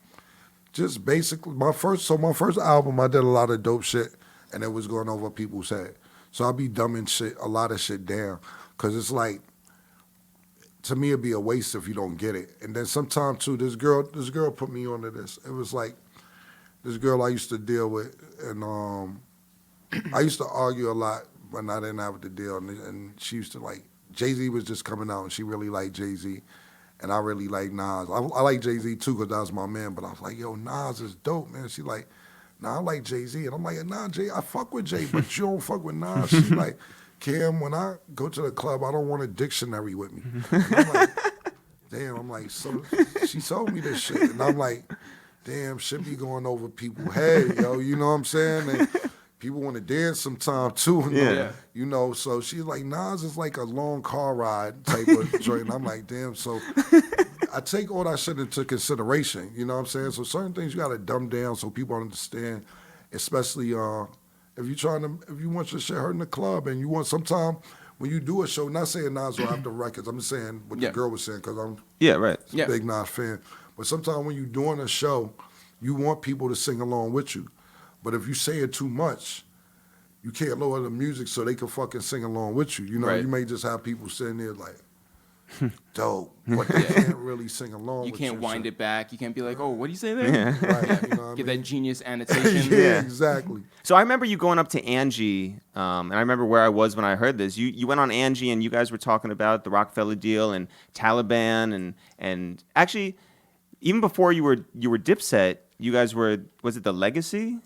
Just basically my first album, I did a lot of dope shit, and it was going over people's head. So I'll be dumbing a lot of shit down, cause it's like, to me it'd be a waste if you don't get it. And then sometimes too, this girl put me onto this. It was like this girl I used to deal with, and I used to argue a lot when I didn't have the deal, and she used to like, Jay-Z was just coming out, and she really liked Jay-Z, and I really like Nas. I like Jay-Z too, because that was my man, but I was like, yo, Nas is dope, man. She like, nah, I like Jay-Z. And I'm like, nah, Jay, I fuck with Jay, but you don't fuck with Nas. She like, Cam, when I go to the club, I don't want a dictionary with me. And I'm like, damn, I'm like, so she told me this shit. And I'm like, damn, shit be going over people's head, yo, you know what I'm saying? And people want to dance sometime too, Yeah. you know, so she's like, Nas is like a long car ride type of joint. And I'm like, damn, so I take all that shit into consideration, you know what I'm saying? So certain things you got to dumb down so people understand, especially if you want your shit heard in the club, and you want sometime when you do a show, not saying Nas will have the records, I'm just saying what the girl was saying, because I'm a big Nas fan. But sometimes when you're doing a show, you want people to sing along with you. But if you say it too much, you can't lower the music so they can fucking sing along with you. You know, you may just have people sitting there like, dope, but they can't really sing along You with can't you. wind it back. You can't be like, oh, what do you say there? Right, you know what I Get mean? that genius annotation. Yeah, exactly. So I remember you going up to Angie, and I remember where I was when I heard this. You went on Angie, and you guys were talking about the Rocafella deal and Taliban, and actually, even before you were Dipset, you guys were, was it the Legacy?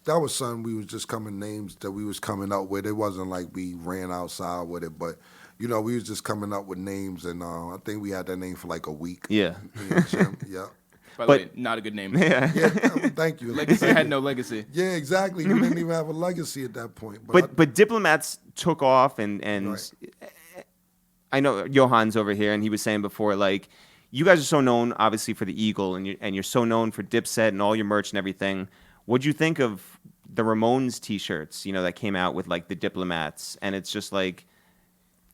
that was something we was just names that we was coming up with. It wasn't like we ran outside with it, but we was just coming up with names, and I think we had that name for like a week. Yeah. Me and Jim, yeah. By the way, not a good name. Yeah. Thank you. Legacy had no legacy. Yeah, exactly. We didn't even have a legacy at that point. But Diplomats took off, and Right. I know Johan's over here, and he was saying before, like, you guys are so known, obviously, for the Eagle, and you're so known for Dipset and all your merch and everything. What'd you think of the Ramones T-shirts, that came out with, like, the Diplomats? And it's just, like,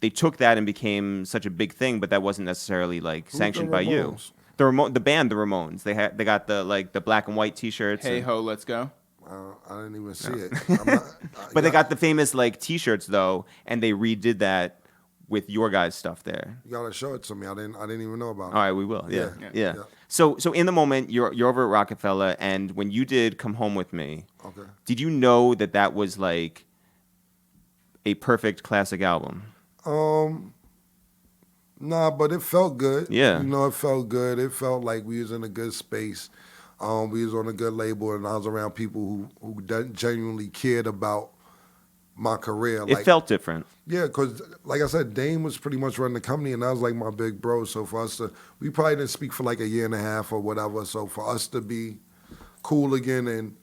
they took that and became such a big thing, but that wasn't necessarily, like, sanctioned by you. The band, the Ramones, they got the black and white T-shirts. Hey ho, let's go. I didn't even see it. But they got the famous like T-shirts though, and they redid that with your guys' stuff there. You gotta show it to me. I didn't even know about it. All right, we will. Yeah. Yeah. So in the moment, you're over at Rocafella, and when you did Come Home With Me, Okay. did you know that was like a perfect classic album? Nah, but it felt good. Yeah. It felt good. It felt like we was in a good space. We was on a good label, and I was around people who genuinely cared about my career. It felt different. Yeah, because like I said, Dame was pretty much running the company, and that was like my big bro. So for us we probably didn't speak for like a year and a half or whatever. So for us to be cool again and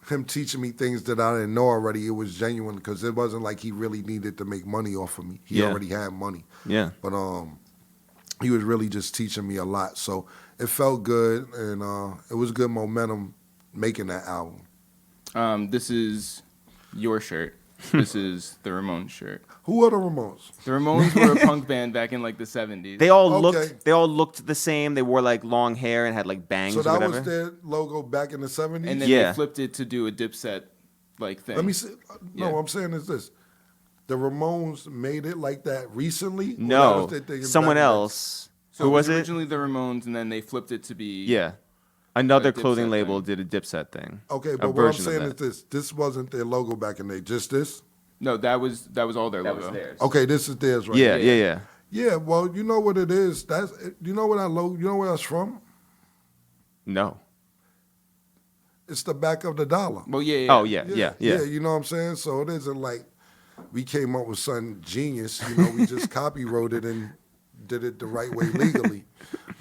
him teaching me things that I didn't know already, it was genuine because it wasn't like he really needed to make money off of me. He already had money. Yeah. But he was really just teaching me a lot. So it felt good, and it was good momentum making that album. This is your shirt. This is the Ramones shirt. Who are the Ramones? The Ramones were a punk band back in like the 70s. They all Okay. looked the same. They wore like long hair and had like bangs So or that whatever. was their logo back in the 70s? And then Yeah. they flipped it to do a Dipset like thing. Let me see. No, Yeah. what I'm saying is this. The Ramones made it like that recently? Or that No, was their thing someone back in the- else. So Who was it? originally the Ramones, and then they flipped it to be Yeah. Another Dipset clothing thing. label did a Dipset thing. Okay, A but what I'm version of saying is that. this. This wasn't their logo back in the day. Just this? No, that was all their logo. Okay, this is theirs right Yeah, here. yeah. Yeah, well, you know what it is. You know what that logo, you know where that's from? No. It's the back of the dollar. Well, yeah. Oh, yeah. You know what I'm saying? So it isn't like we came up with something genius. We just copywrote it and did it the right way legally.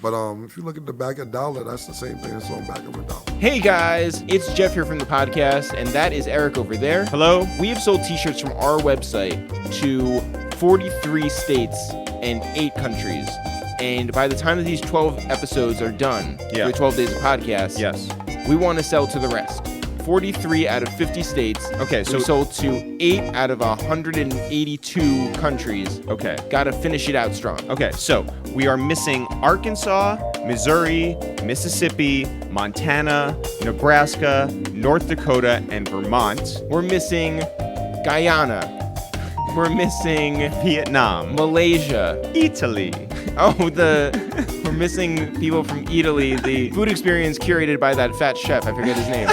But if you look at the back of dollar, that's the same thing that's on back of a dollar. Hey guys, it's Jeff here from the podcast, and that is Eric over there. Hello? We have sold t-shirts from our website to 43 states and 8 countries. And by the time that these 12 episodes are done, Yeah. the 12 days of podcast, Yes. we want to sell to the rest. 43 out of 50 states. Okay, so- we sold to 8 out of 182 countries. Okay. Gotta finish it out strong. Okay, so we are missing Arkansas, Missouri, Mississippi, Montana, Nebraska, North Dakota, and Vermont. We're missing Guyana. We're missing Vietnam, Malaysia. Italy. Oh, we're missing people from Italy. The food experience curated by that fat chef. I forget his name.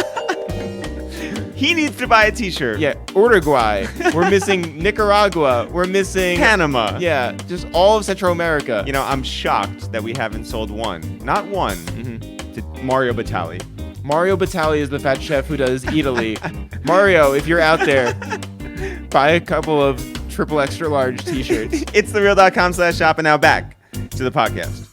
He needs to buy a t-shirt. Yeah, Uruguay. We're missing Nicaragua. We're missing Panama. Yeah, just all of Central America. I'm shocked that we haven't sold not one, to Mario Batali. Mario Batali is the fat chef who does Italy. Mario, if you're out there, buy a couple of triple extra large t-shirts. It's thereal.com/shop, and now back to the podcast.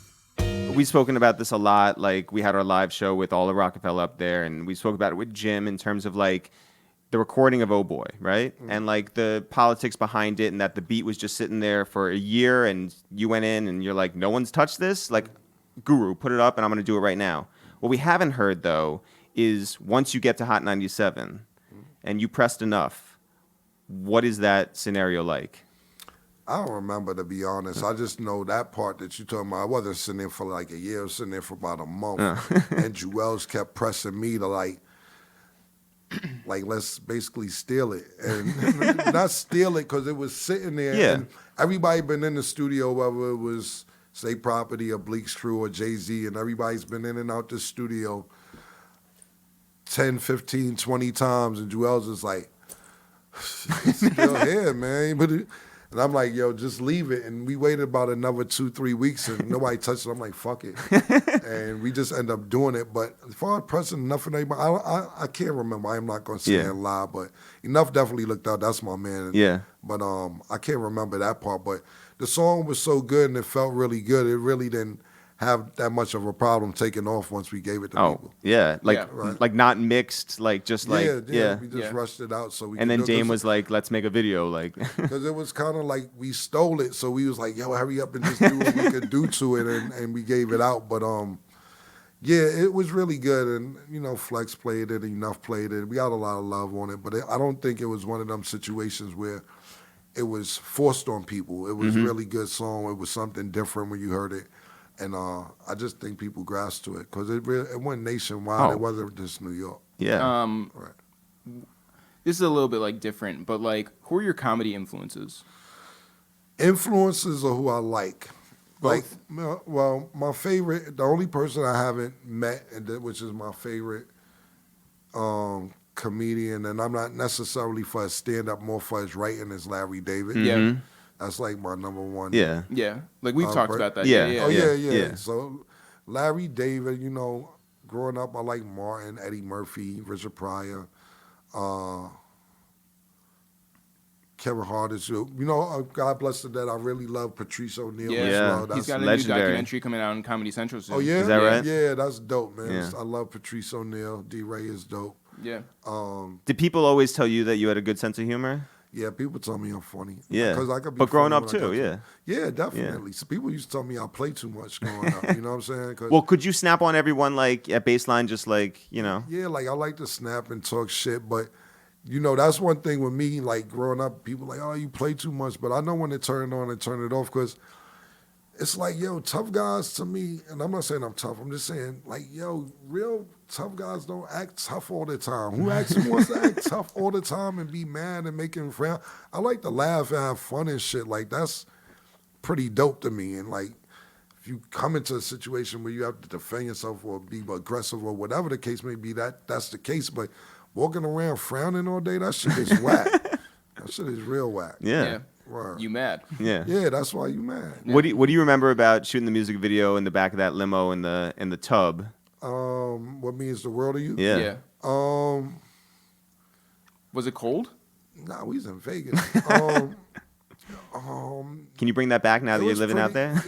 We've spoken about this a lot. Like, we had our live show with all of Rocafella up there, and we spoke about it with Jim in terms of like the recording of Oh Boy, right? And like the politics behind it, and that the beat was just sitting there for a year, and you went in and you're like, no one's touched this. Like, Guru, put it up, and I'm going to do it right now. What we haven't heard though is once you get to Hot 97 and you pressed enough, what is that scenario like? I don't remember, to be honest. I just know that part that you're talking about. I wasn't sitting there for like a year. I was sitting there for about a month. And Jewels kept pressing me to like, let's basically steal it. And not steal it because it was sitting there. Yeah. And everybody been in the studio, whether it was State Property or Bleak's Crew or Jay-Z, and everybody's been in and out the studio 10, 15, 20 times. And Jewels is like, it's still here, man. And I'm like, yo, just leave it. And we waited about another 2-3 weeks and nobody touched it. I'm like, fuck it. And we just end up doing it. But as far as pressing enough, I can't remember. I'm not going to say and lie, but Enough definitely looked out. That's my man. Yeah. But I can't remember that part. But the song was so good and it felt really good. It really didn't have that much of a problem taking off once we gave it to people. Yeah. Like not mixed, like just like we just rushed it out so we. And then Dame was like, "Let's make a video," like because it was kind of like we stole it, so we was like, "Yo, hurry up and just do what we could do to it," and we gave it out. But yeah, it was really good, and Flex played it, Enough played it. We got a lot of love on it, but I don't think it was one of them situations where it was forced on people. It was a really good song. It was something different when you heard it. And I just think people grasped to it because it went nationwide. It wasn't just New York. Yeah. Right. This is a little bit like different, but like, who are your comedy influences? Influences are who I like. Both? Like, well, my favorite, the only person I haven't met, which is my favorite comedian, and I'm not necessarily for his stand-up, more for his writing, is Larry David. Yeah. That's like my number one. Yeah. Yeah. Like we've talked about that. Yeah. Oh, Yeah. yeah. So Larry David, growing up, I like Martin, Eddie Murphy, Richard Pryor, Kevin Hart is, God bless the dead. I really love Patrice O'Neal as well. He's got a legendary. new documentary coming out on Comedy Central soon. Oh, yeah? Is that right? Yeah, that's dope, man. Yeah. I love Patrice O'Neal. D-Ray is dope. Yeah. Did people always tell you that you had a good sense of humor? Yeah, people tell me I'm funny. Yeah. Because I could be but growing funny up when I too, got yeah. Yeah, definitely. So people used to tell me I play too much growing up. You know what I'm saying? 'Cause Well, could you snap on everyone like at baseline, just like, Yeah, like I like to snap and talk shit, but that's one thing with me. Like growing up, people like, oh, you play too much, but I know when to turn it on and turn it off because it's like, yo, tough guys to me, and I'm not saying I'm tough. I'm just saying, like, yo, real tough guys don't act tough all the time. Who wants to act tough all the time and be mad and making frown? I like to laugh and have fun and shit. Like that's pretty dope to me. And like, if you come into a situation where you have to defend yourself or be aggressive or whatever the case may be, that's the case. But walking around frowning all day, that shit is whack. That shit is real whack. Yeah. Word. You mad? Yeah. Yeah, that's why you mad. What do you remember about shooting the music video in the back of that limo in the tub? What means the world to you? Yeah. Was it cold? Nah, we was in Vegas. Can you bring that back now that you're living out there?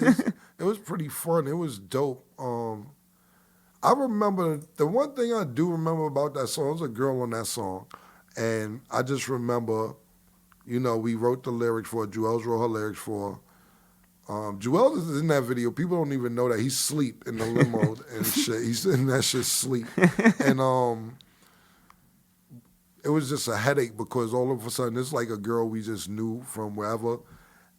It was pretty fun. It was dope. I remember, the one thing I do remember about that song, there was a girl on that song. And I just remember, we wrote the lyrics for her. Joel's wrote her lyrics for her. Joel is in that video. People don't even know that he's asleep in the limo and shit. He's in that shit sleep. And it was just a headache because all of a sudden it's like a girl we just knew from wherever,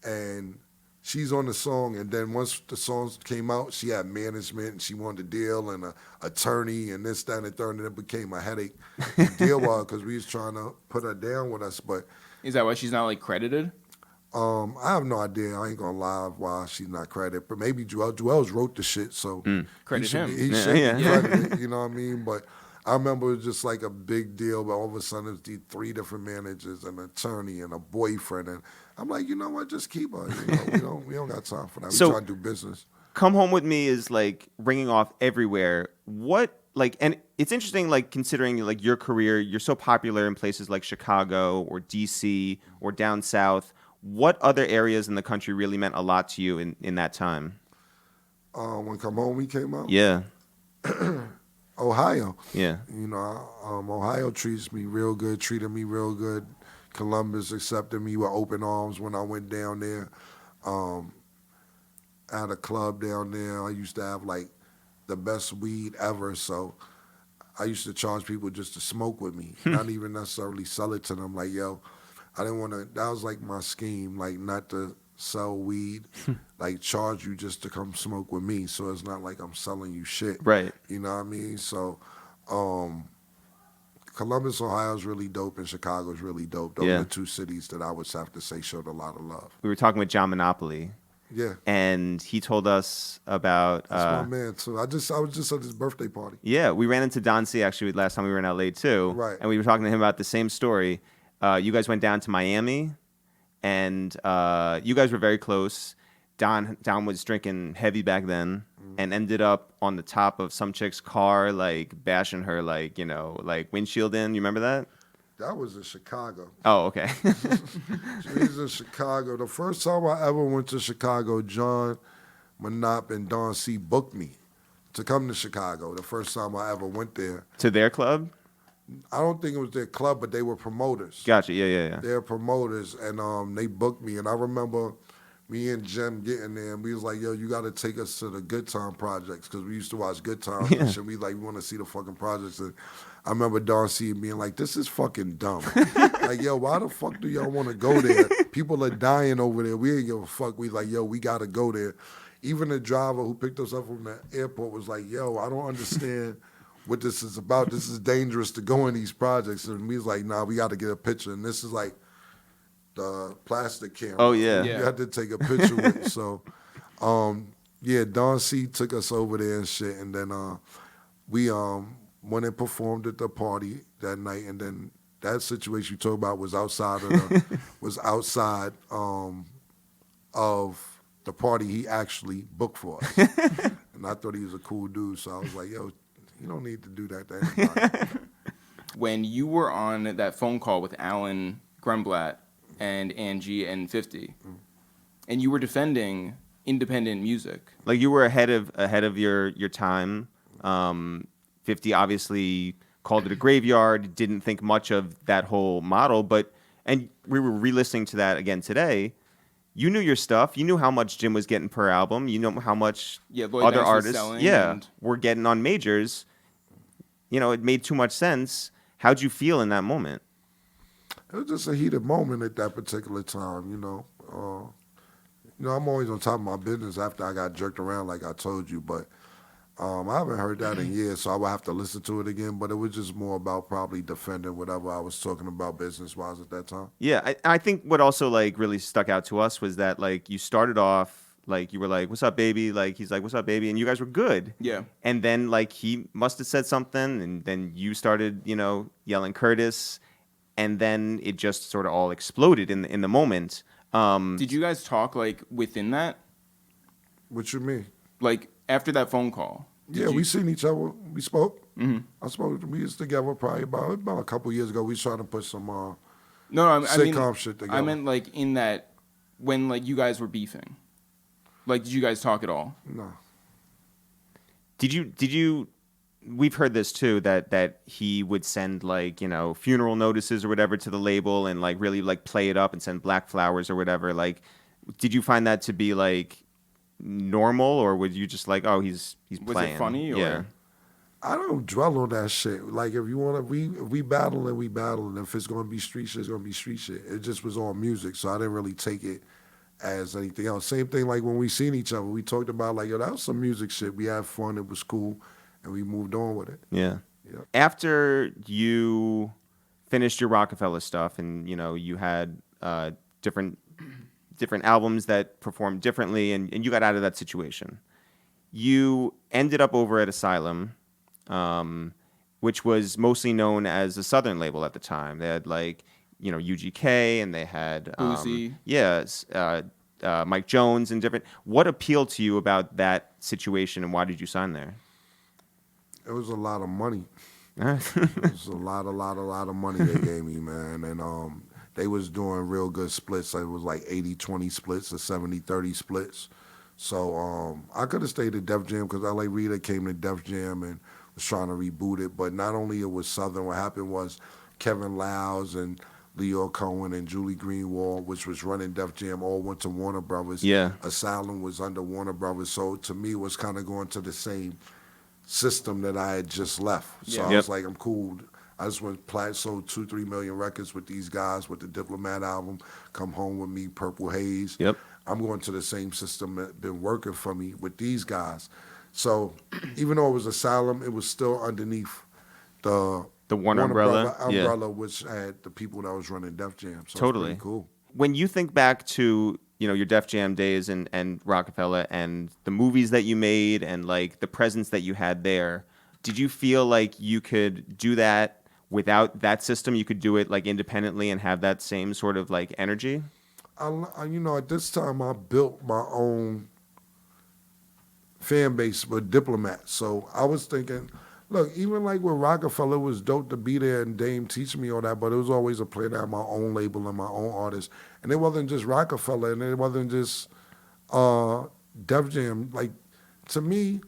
and she's on the song. And then once the songs came out, she had management and she wanted a deal and an attorney and this, that, and the third, and it became a headache to deal with because we was trying to put her down with us. But Is that why she's not like credited? I have no idea. I ain't gonna lie why she's not credited, but maybe Joel's wrote the shit, so Credit him. He should be credited, you know what I mean? But I remember it was just like a big deal, but all of a sudden it's these 3 different managers, an attorney, and a boyfriend, and I'm like, you know what? Just keep her. We don't got time for that. We try to do business. Come Home With Me is like ringing off everywhere. And it's interesting, like considering like your career, you're so popular in places like Chicago or DC or down south. What other areas in the country really meant a lot to you in that time? When Come Home We came out? Yeah. Ohio. Yeah. Ohio treated me real good. Columbus accepted me with open arms when I went down there. I had a club down there. I used to have like the best weed ever, so I used to charge people just to smoke with me, not even necessarily sell it to them. Like, yo, I didn't want to, that was like my scheme, like not to sell weed, like charge you just to come smoke with me. So it's not like I'm selling you shit. Right. You know what I mean? So Columbus, Ohio is really dope, and Chicago is really dope. Those are the 2 cities that I would have to say showed a lot of love. We were talking with John Monopoly. Yeah. And he told us about... That's my man, too. I was just at his birthday party. Yeah, we ran into Don C. actually last time we were in LA, too. Right. And we were talking to him about the same story. You guys went down to Miami, and you guys were very close. Don was drinking heavy back then, and ended up on the top of some chick's car, like bashing her, like like windshield in. You remember that? That was in Chicago. Oh, okay. She was in Chicago. The first time I ever went to Chicago, John Manop and Don C booked me to come to Chicago. The first time I ever went there. To their club? I don't think it was their club, but they were promoters. Gotcha. Yeah. They're promoters, and they booked me. And I remember me and Jim getting there, and we was like, yo, you got to take us to the Good Time projects, because we used to watch Good Time and shit. We want to see the fucking projects. And I remember Don C being like, this is fucking dumb. Like, yo, why the fuck do y'all want to go there? People are dying over there. We ain't give a fuck. We like, yo, we got to go there. Even the driver who picked us up from the airport was like, yo, I don't understand what this is about. This is dangerous to go in these projects. And we was like, nah, we got to get a picture. And this is like the plastic camera. Oh, yeah. You had to take a picture with. So, yeah, Don C took us over there and shit. And then we went and performed at the party that night. And then that situation you talk about was outside of the party he actually booked for us. And I thought he was a cool dude. So I was like, yo, you don't need to do that to anybody. When you were on that phone call with Alan Grunblatt and Angie and 50, and you were defending independent music. Like you were ahead of your time. 50 obviously called it a graveyard, didn't think much of that whole model, and we were re-listening to that again today. You knew your stuff. You knew how much Jim was getting per album. You know how much other artists were getting on majors. It made too much sense. How'd you feel in that moment? It was just a heated moment at that particular time, I'm always on top of my business after I got jerked around, like I told you, but I haven't heard that in years, so I would have to listen to it again, but it was just more about probably defending whatever I was talking about business-wise at that time. Yeah, I think what also, really stuck out to us was that, you started off, you were like, what's up, baby? He's like, what's up, baby? And you guys were good. Yeah. And then, he must have said something, and then you started, yelling Curtis, and then it just sort of all exploded in the moment. Did you guys talk, within that? What you mean? After that phone call? We seen each other. We spoke. Mm-hmm. We was together probably about a couple years ago. We was trying to put some sitcom shit together. I meant in that when you guys were beefing. Did you guys talk at all? No. Did you? We've heard this too, that he would send funeral notices or whatever to the label and really play it up and send black flowers or whatever. Did you find that to be normal, or would you just oh, he's playing? Was it funny? Or? Yeah. I don't dwell on that shit. If you want to, we battle and we battle, and if it's gonna be street shit, it's gonna be street shit. It just was all music, so I didn't really take it as anything else. Same thing when we seen each other, we talked about yo, that was some music shit. We had fun, it was cool, and we moved on with it. Yeah. After you finished your Rocafella stuff, and you had different albums that performed differently, and you got out of that situation. You ended up over at Asylum, which was mostly known as a Southern label at the time. They had UGK, and they had Uzi. Mike Jones and different. What appealed to you about that situation, and why did you sign there? It was a lot of money. It was a lot of money they gave me, man, and they was doing real good splits. It was 80-20 splits or 70-30 splits. So I could have stayed at Def Jam because L.A. Rita came to Def Jam and was trying to reboot it. But not only it was Southern, what happened was Kevin Lows and Leo Cohen and Julie Greenwald, which was running Def Jam, all went to Warner Brothers. Yeah. Asylum was under Warner Brothers. So to me, it was kind of going to the same system that I had just left. So I was like, I'm cool. I just went sold 2-3 million records with these guys with the Diplomat album, Come Home With Me, Purple Haze. Yep. I'm going to the same system that been working for me with these guys. So even though it was Asylum, it was still underneath the Warner umbrella, which had the people that was running Def Jam. So totally. It's pretty cool. When you think back to your Def Jam days and Rocafella and the movies that you made and the presence that you had there, did you feel like you could do that without that system? You could do it independently and have that same sort of energy? at this time I built my own fan base with Diplomats. So I was thinking, look, even like with Rocafella, it was dope to be there and Dame teach me all that, but it was always a plan to have my own label and my own artist. And it wasn't just Rocafella, and it wasn't just Def Jam. Like, to me,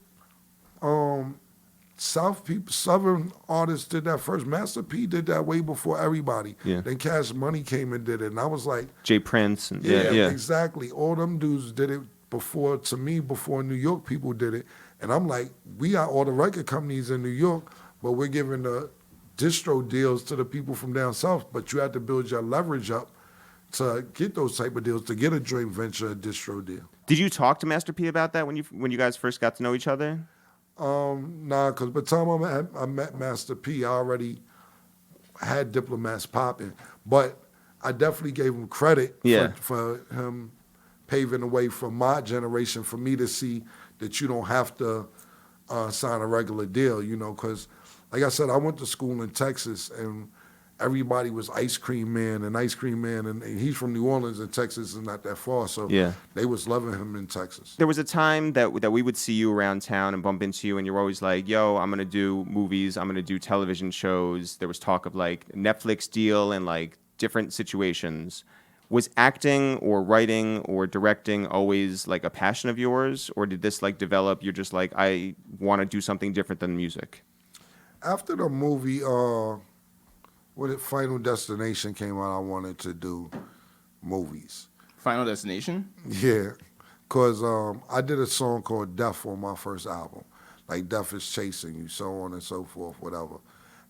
Southern artists did that first. Master P did that way before everybody. Yeah. Then Cash Money came and did it, and I was like, Jay Prince. And, yeah, exactly. All them dudes did it before New York people did it. And I'm like, we got all the record companies in New York, but we're giving the distro deals to the people from down south. But you have to build your leverage up to get those type of deals, to get a joint venture, a distro deal. Did you talk to Master P about that when you guys first got to know each other? Nah, because by the time I met Master P, I already had Diplomats popping. But I definitely gave him credit for him paving the way for my generation, for me to see that you don't have to sign a regular deal, because, like I said, I went to school in Texas, and everybody was Ice Cream Man, and he's from New Orleans, and Texas is not that far, so they was loving him in Texas. There was a time that we would see you around town and bump into you, and you're always like, yo, I'm going to do movies, I'm going to do television shows. There was talk of, like, Netflix deal and, like, different situations. Was acting or writing or directing always, like, a passion of yours, or did this, like, develop, you're just like, I want to do something different than music? After the movie, Final Destination came out, I wanted to do movies. Final Destination? Yeah, because I did a song called Death on my first album. Like, Death is Chasing You, so on and so forth, whatever.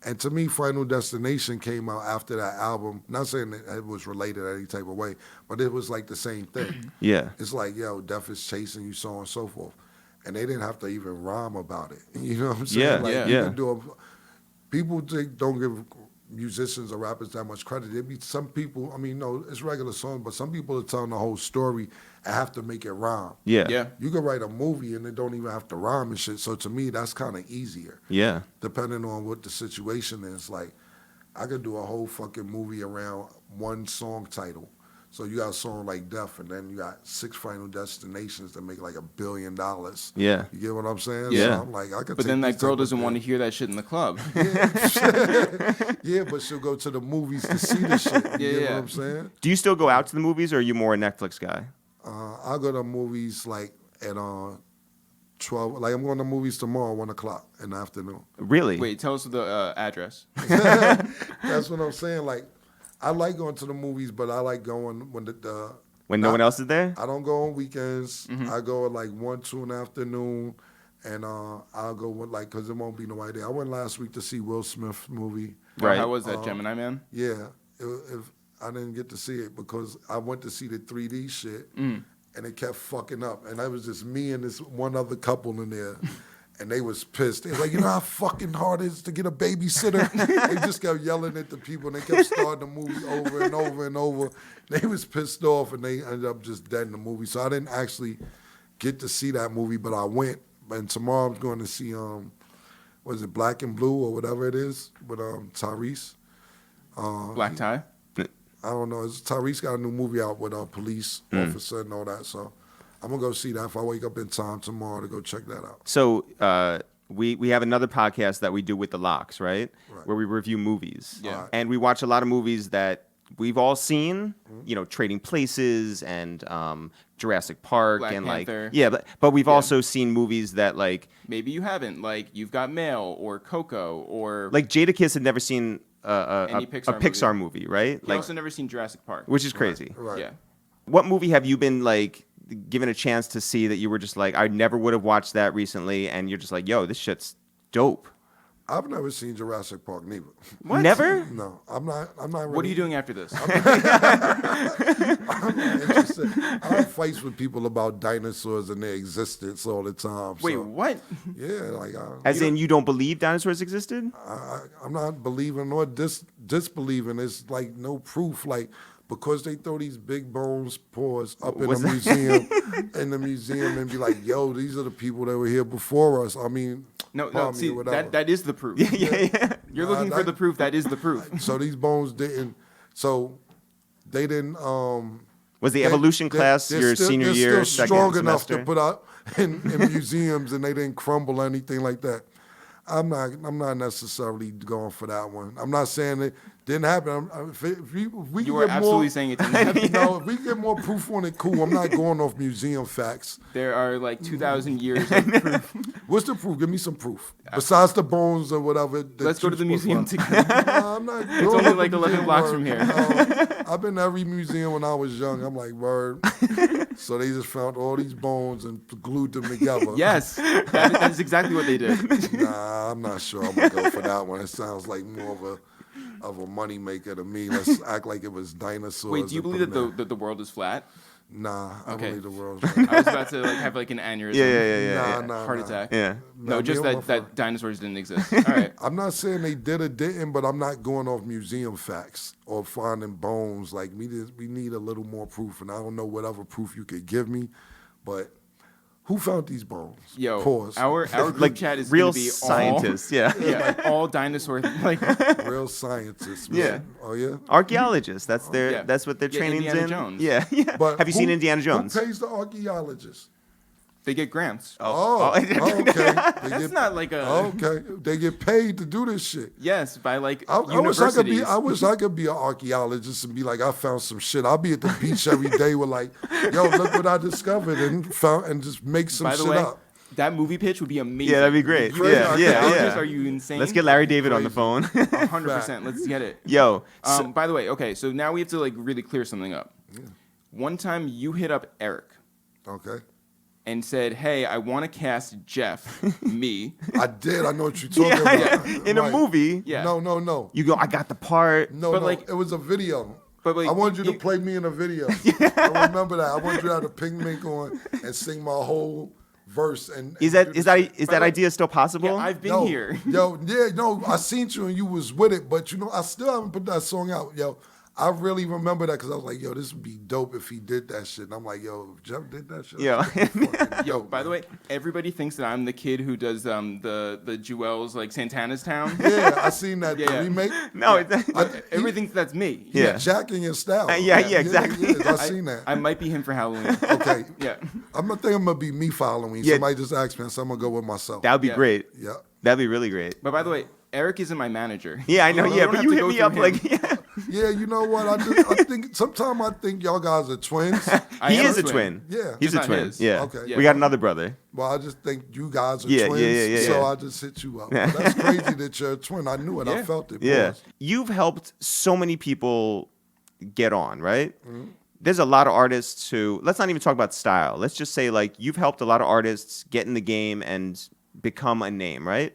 And to me, Final Destination came out after that album. Not saying that it was related any type of way, but it was like the same thing. Yeah. It's like, yo, Death is Chasing You, so on and so forth. And they didn't have to even rhyme about it. You know what I'm saying? Yeah, like, yeah. People don't give musicians or rappers that much credit. There be some people, it's regular songs, but some people are telling the whole story and have to make it rhyme. Yeah. Yeah. You can write a movie and it don't even have to rhyme and shit. So to me, that's kind of easier. Yeah. Depending on what the situation is. Like, I could do a whole fucking movie around one song title. So you got a song like Death, and then you got 6 Final Destinations that make like $1 billion. Yeah. You get what I'm saying? Yeah. So I'm like, I could. But then that girl doesn't want to hear that shit in the club. Yeah, but she'll go to the movies to see the shit. You get what I'm saying? Do you still go out to the movies, or are you more a Netflix guy? I go to movies like at 12. Like, I'm going to movies tomorrow, 1 o'clock in the afternoon. Really? Wait, tell us the address. That's what I'm saying. Like, I like going to the movies, but I like going when when no one else is there? I don't go on weekends. I go at like 1, 2 in the afternoon, and I'll go with, like, because there won't be nobody there. I went last week to see Will Smith's movie. Right. How was that, Gemini Man? Yeah, if I didn't get to see it because I went to see the 3D shit, and it kept fucking up. And that was just me and this one other couple in there. And they was pissed. They was like, you know how fucking hard it is to get a babysitter? They just kept yelling at the people, and they kept starting the movie over and over and over. They was pissed off, and they ended up just dead in the movie. So I didn't actually get to see that movie, but I went. And tomorrow I'm going to see, was it Black and Blue or whatever it is, with Tyrese. Black Tie? I don't know. Tyrese got a new movie out with a police officer and all that, so I'm going to go see that if I wake up in time tomorrow to go check that out. So we have another podcast that we do with the Locks, right? Where we review movies. Yeah. And we watch a lot of movies that we've all seen, Trading Places and Jurassic Park. Black and Panther. Like, yeah, but we've also seen movies that, like... Maybe you haven't, like You've Got Mail or Coco or... Like, Jadakiss had never seen Any a Pixar Pixar movie, right? You've Like, also never seen Jurassic Park. which is crazy. Right. Yeah. What movie have you been, like, given a chance to see that you were just like, I never would have watched that recently, and you're just like, yo, this shit's dope? I've never seen Jurassic Park neither. What? Never? No, I'm not really. What are you doing after this? I'm not interested. I have fights with people about dinosaurs and their existence all the time. Wait, so, what? Yeah, like As in, you don't believe dinosaurs existed? I'm not believing or disbelieving. It's like no proof. Like, because they throw these big bones paws up in the museum, and be like, yo, these are the people that were here before us. I mean, No, see, that is the proof. Yeah. You're looking for the proof. That is the proof. So these bones didn't. So they didn't Was the evolution class your senior year, they're still strong second enough semester? to put out in museums, and they didn't crumble or anything like that. I'm not necessarily going for that one. I'm not saying it didn't happen. If we You can were get absolutely more, saying it didn't happen. no, if we get more proof on it, cool. I'm not going off museum facts. There are like 2,000 years of proof. What's the proof? Give me some proof. Besides the bones or whatever. Let's go to the museum together. together. No, I'm not. It's only like 11 blocks from here. I've been to every museum when I was young. I'm like, word. So they just found all these bones and glued them together. Yes, that is exactly what they did. Nah, I'm not sure I'm gonna go for that one. It sounds like more of a money maker to me. Let's act like it was dinosaurs. Wait, do you and believe put 'em that the world is flat? Nah, I Okay. believe the world's I was about to like have like an aneurysm. Nah, Heart attack. Yeah. No, Nah, just me and my that friend. dinosaurs didn't exist. All right. I'm not saying they did or didn't, but I'm not going off museum facts or finding bones. Like we need a little more proof, and I don't know what other proof you could give me, but who found these bones? Yo, Pause. our group Like chat is real gonna be scientists, like all dinosaur like Real scientists. Man. Yeah. Oh yeah. Archaeologists. That's their. Yeah. That's what their Yeah, training's Indiana in. Jones. Yeah. Yeah. But Have you seen who- Indiana Jones? Who pays the archaeologists? they get grants. Okay. That's not like a Okay, they get paid to do this shit. yes by like I wish universities. I wish I could be an archaeologist and be like, I found some shit. I'll be at the beach every day with like, yo, look what I discovered and found, and just make some By the shit way, up. that movie pitch would be amazing. Yeah, that'd be great. You Yeah, as yeah, archaeologists, yeah. Are you insane? Let's get Larry David on the phone. 100%. Let's get it. Yo. So, By the way, okay, so now we have to like really clear something up. One time you hit up Eric Okay. and said, "Hey, I want to cast Jeff, me." I did. I know what you're talking about. in a Right. movie, Yeah. No. you go. I got the part. No, But, no. like- It was a video. But, like, I wanted you to you- play me in a video. I remember that. I wanted you to have a pink mink on and sing my whole verse. And Is do that the shit. idea still possible? Yeah, I've been Yo, here. I seen you and you was with it, but I still haven't put that song out. Yo, I really remember that because I was like, yo, this would be dope if he did that shit. And I'm like, yo, if Jeff did that shit. Yo. Yo, by the way, everybody thinks that I'm the kid who does the Jewels like Santana's Town. Yeah, I seen that Yeah, yeah. remake. No, it's Everybody thinks that's me. Yeah. Jack in your style. Yeah, exactly. I seen that. I might be him for Halloween. Okay. Yeah. I'm gonna think I'm gonna be me following. Yeah. Somebody just asked me, so I'm gonna go with myself. that would be Yeah. great. Yeah. That'd be really great. But by the way, Eric isn't my manager. Yeah, I know. You Yeah, don't but have you to hit go me through up him. like, yeah. Yeah, you know what? I think sometimes I think y'all guys are twins. I He am is a twin. Yeah. He's Just a not twin. his. Yeah. Okay. Yeah. We got another brother. Well, I just think you guys are Yeah, twins. yeah, So yeah. I just hit you up. But that's crazy that you're a twin. I knew it. I Yeah. felt it. Yeah. Pause. You've helped so many people get on, right? Mm-hmm. There's a lot of artists who, let's not even talk about style. Let's just say, like, you've helped a lot of artists get in the game and become a name, right?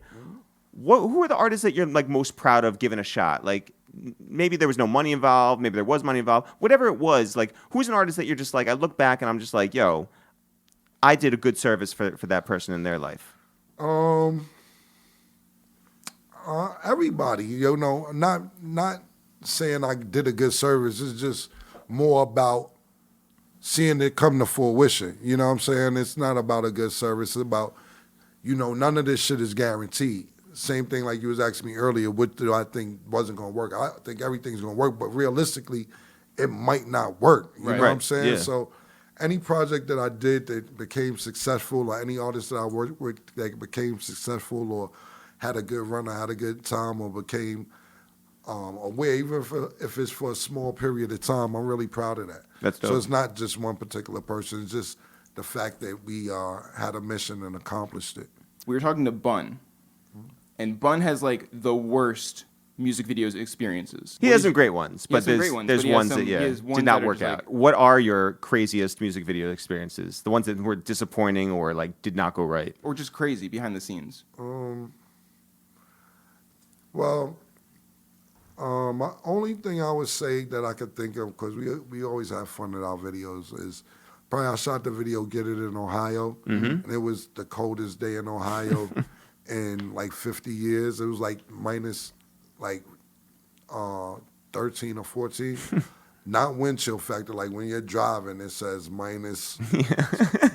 Who are the artists that you're, like, most proud of giving a shot? Like, maybe there was no money involved. Maybe there was money involved. Whatever it was, like, who's an artist that you're just like, I look back and I'm just like, yo, I did a good service for that person in their life. Everybody, you know, not saying I did a good service. It's just more about seeing it come to fruition. You know what I'm saying? It's not about a good service. It's about, you know, none of this shit is guaranteed. Same thing like you was asking me earlier, what do I think wasn't going to work? I think everything's going to work, but realistically, it might not work. You know what I'm Right. saying? Yeah. So any project that I did that became successful, or any artist that I worked with that became successful or had a good run or had a good time or became aware, even if it's for a small period of time, I'm really proud of that. That's dope. So it's not just one particular person. It's just the fact that we had a mission and accomplished it. We were talking to Bun, and Bun has like the worst music videos experiences. He What has is- some great ones, he has but some great ones, there's but he has ones some- that he has ones did not that are work just out. like- What are your craziest music video experiences? The ones that were disappointing or like did not go right? or just crazy behind the scenes. Well, my only thing I would say that I could think of, because we always have fun at our videos, is probably I shot the video Get It in Ohio, and it was the coldest day in Ohio in like 50 years. It was like minus like 13 or 14. Not wind chill factor, like when you're driving, it says minus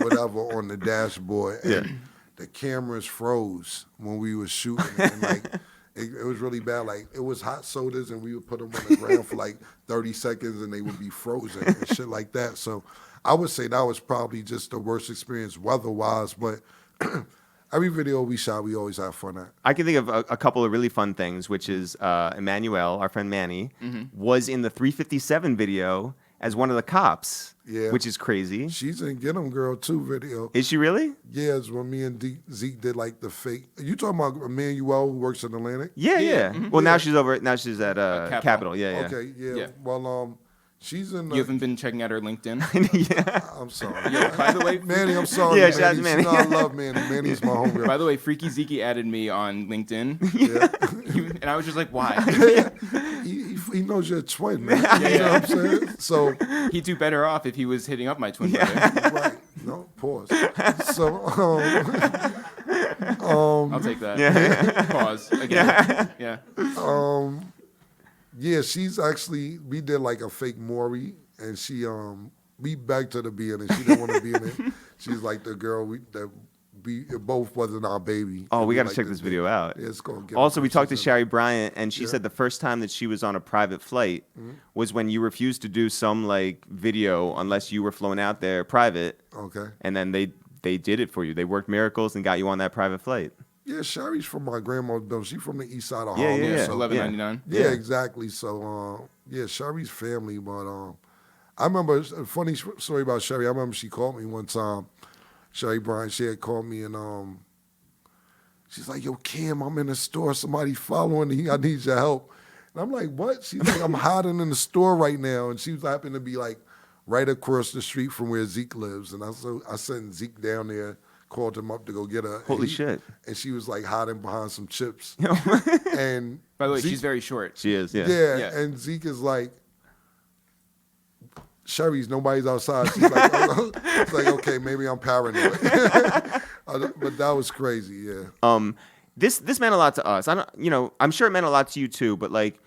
whatever on the dashboard. And the cameras froze when we were shooting. And like It was really bad. Like, it was hot sodas, and we would put them on the ground for like 30 seconds, and they would be frozen and shit like that. So I would say that was probably just the worst experience weather-wise, but every video we shot, we always have fun at. I can think of a couple of really fun things, which is Emmanuel, our friend Manny, was in the 357 video as one of the cops, which is crazy. She's in Get 'Em Girl 2 video. Is she really? Yeah, it's when me and Zeke did like the fake. You talking about Emmanuel who works in Atlantic? Yeah. Well, now she's over. Now she's at Capitol. Yeah. Okay, yeah. Well, she's in. You haven't been checking out her LinkedIn? I'm sorry. Yeah, by the way, Manny, I'm sorry. Yeah, shout out to Manny. You know I love Manny. Manny's my homegirl. By the way, Freaky Zeke added me on LinkedIn, and I was just like, why? He knows you're a twin, man. You know what I'm saying? So He'd do better off if he was hitting up my twin brother. right. No, pause. So I'll take that. Pause. Again. Yeah, she's actually, we did like a fake Maury, and she we begged her to be in it. She didn't want to be in it. She's like the girl it both wasn't our baby. Oh, we got to like check this video out. Yeah, it's gonna get Also, we talked to Sherry Bryant, and she said the first time that she was on a private flight was when you refused to do some like video unless you were flown out there private. Okay. And then they did it for you. They worked miracles and got you on that private flight. Yeah, Sherry's from my grandmother's though. She's from the east side of Yeah, Harlem. yeah. So, $11.99. yeah, exactly. So, Sherry's family. But I remember a funny story about Sherry. I remember she called me one time. Sherry Bryant, she had called me and she's like, "Yo, Kim, I'm in the store. Somebody following me. I need your help." And I'm like, "What?" She's like, "I'm hiding in the store right now." And she was happened to be like right across the street from where Zeke lives. And I sent Zeke down there, called him up to go get her. Holy shit. And she was like hiding behind some chips. And By the way, Zeke, she's very short. She is, yeah. yeah, and Zeke is like, "Sherry's, nobody's outside." She's like, it's like, okay, maybe I'm paranoid. But that was crazy, yeah. This meant a lot to us. I'm sure it meant a lot to you too, but like,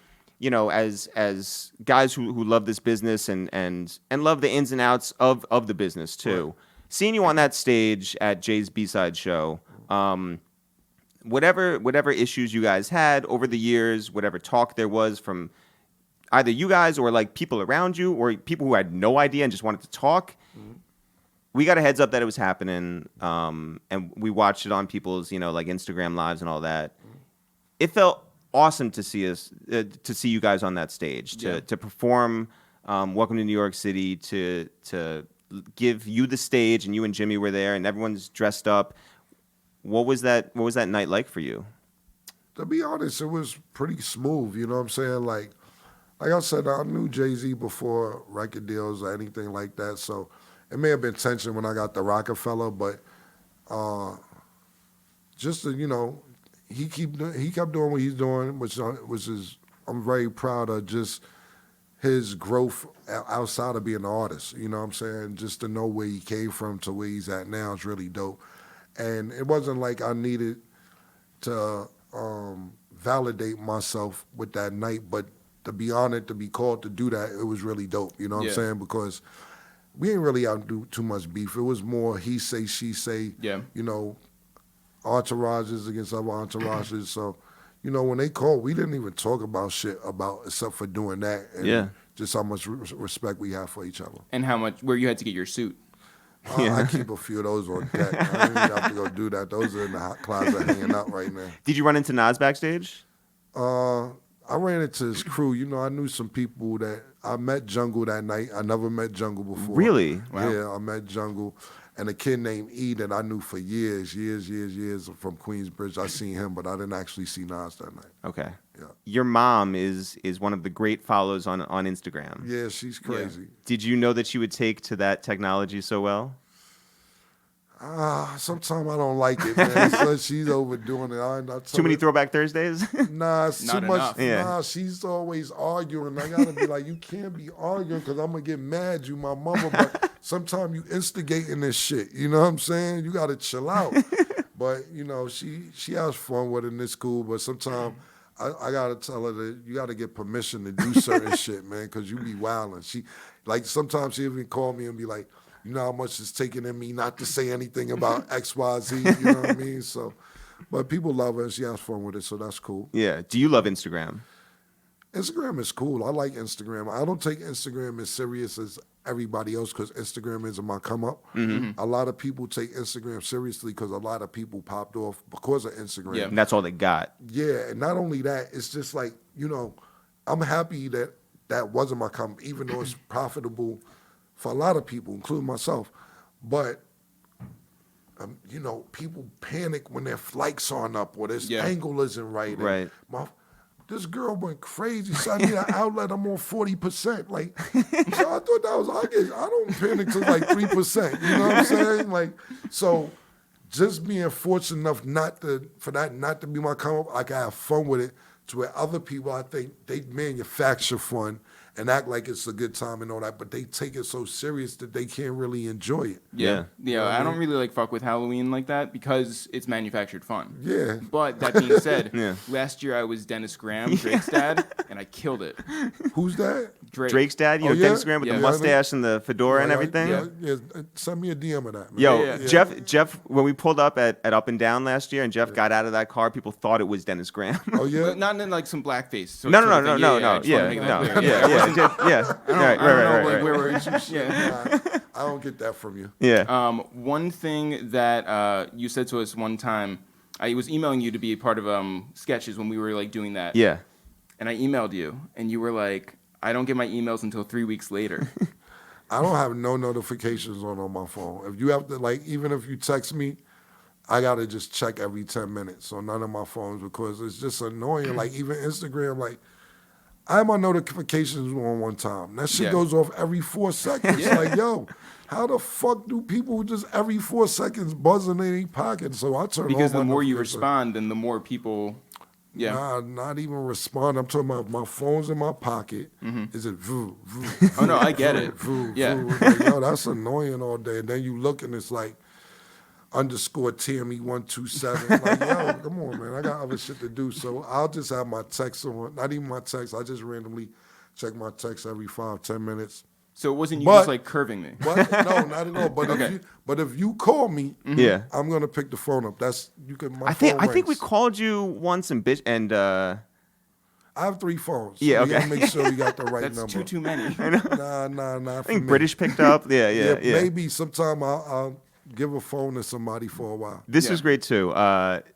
as guys who love this business and love the ins and outs of the business too. Right. Seeing you on that stage at Jay's B-side show, whatever issues you guys had over the years, whatever talk there was from either you guys or like people around you or people who had no idea and just wanted to talk, we got a heads up that it was happening, and we watched it on people's, like Instagram lives and all that. It felt awesome to see you guys on that stage, to perform Welcome to New York City, to give you the stage, and you and Jimmy were there, and everyone's dressed up. What was that night like for you? To be honest, it was pretty smooth. You know what I'm saying? Like I said, I knew Jay-Z before record deals or anything like that. So it may have been tension when I got the Rocafella, but he kept doing what he's doing, which is I'm very proud of just his growth outside of being an artist. You know what I'm saying? Just to know where he came from to where he's at now is really dope. And it wasn't like I needed to validate myself with that night, but to be honored, to be called to do that, it was really dope. You know what I'm saying? Because we ain't really out do too much beef. It was more he say, she say, entourages against other entourages. So, when they called, we didn't even talk about shit except for doing that. And just how much respect we have for each other. And where you had to get your suit. I keep a few of those on deck. I don't even have to go do that. Those are in the hot closet hanging out right now. Did you run into Nas backstage? I ran into his crew. I knew some people that I met Jungle that night. I never met Jungle before. Really? Wow. Yeah, I met Jungle. And a kid named E that I knew for years from Queensbridge. I seen him, but I didn't actually see Nas that night. Okay. Yeah. Your mom is one of the great follows on Instagram. Yeah, she's crazy. Yeah. Did you know that she would take to that technology so well? Sometimes I don't like it, man. So she's overdoing it. Too many Throwback Thursdays? Nah, it's Not too much. enough. Yeah. Nah, she's always arguing. I gotta be like, you can't be arguing because I'm gonna get mad. You my mama, but sometimes you instigating this shit. You know what I'm saying? You gotta chill out. But she has fun with it and it's cool. But sometimes I gotta tell her that you gotta get permission to do certain shit, man, because you be wilding. Sometimes she even call me and be like, you know how much it's taking in me not to say anything about X, Y, Z. You know what I mean? So But people love it. She has fun with it, so that's cool. Yeah. Do you love Instagram? Instagram is cool. I like Instagram. I don't take Instagram as serious as everybody else because Instagram isn't my come up. Mm-hmm. A lot of people take Instagram seriously because a lot of people popped off because of Instagram. Yeah. And that's all they got. Yeah, and not only that, it's just like, I'm happy that that wasn't my come, even though it's profitable for a lot of people, including myself. But, people panic when their flights aren't up or this angle isn't right. Right. This girl went crazy, so I need an outlet. I'm on 40%. Like, so I thought that was, I don't panic till like 3%. You know what I'm saying? Like, so just being fortunate enough for that not to be my come up, I can have fun with it. To where other people, I think, they manufacture fun and act like it's a good time and all that, but they take it so serious that they can't really enjoy it. Yeah. I don't really fuck with Halloween like that because it's manufactured fun. Yeah. But that being said, Yeah. last year I was Dennis Graham, Drake's dad, and I killed it. Who's that? Drake. Drake's dad, Oh, yeah? Dennis Graham with Yeah. the mustache and the fedora and everything. Yeah. Send me a DM of that, man. Yo, Yeah. Jeff, when we pulled up at Up and Down last year and Jeff got out of that car, people thought it was Dennis Graham. Oh, yeah? But not in like some blackface. So No. I just wanna make that clear. Yeah. Right. Where we're yeah. I don't get that from you. Yeah. One thing that you said to us one time, I was emailing you to be a part of sketches when we were like doing that. Yeah. And I emailed you, and you were like, I don't get my emails until 3 weeks later. I don't have no notifications on my phone. If you have to, like, even if you text me, I got to just check every 10 minutes on none of my phones because it's just annoying. Like, even Instagram, like, I have my notifications on one time. That shit goes off every 4 seconds. Like, yo, how the fuck do people just every 4 seconds buzz in their pocket? So I turn Because on the my more you notifications. respond, then the more people... Yeah. Nah, not even respond. I'm talking about my phone's in my pocket. Is it voo, voo? Oh, no, I get it. Voo, Yeah. voo. Like, yo, that's annoying all day. And then you look and it's like _Tammy127. Like, yo, come on, man. I got other shit to do. So I'll just have my text on. Not even my text. I just randomly check my text every 5-10 minutes. So it wasn't you But- just like curving me. But no, not at all. But Okay. if you call me, Yeah. I'm gonna pick the phone up. That's you can. My I think phone we rings. called you once and I have 3 phones. So Yeah, we gotta okay. make sure we got the right That's number. too many. Nah. I think British picked up. Yeah. Maybe sometime I'll give a phone to somebody for a while. This Yeah. was great too.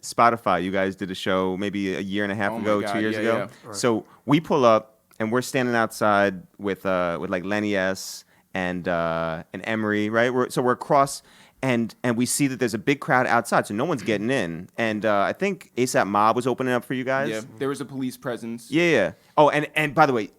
Spotify, you guys did a show maybe a year and a half Oh my ago, God, 2 years yeah, ago. yeah. Right. So we pull up and we're standing outside with like Lenny S and Emery, right? We're across and we see that there's a big crowd outside, so no one's getting in. And I think ASAP Mob was opening up for you guys. Yeah, there was a police presence. Yeah. Oh, and by the way,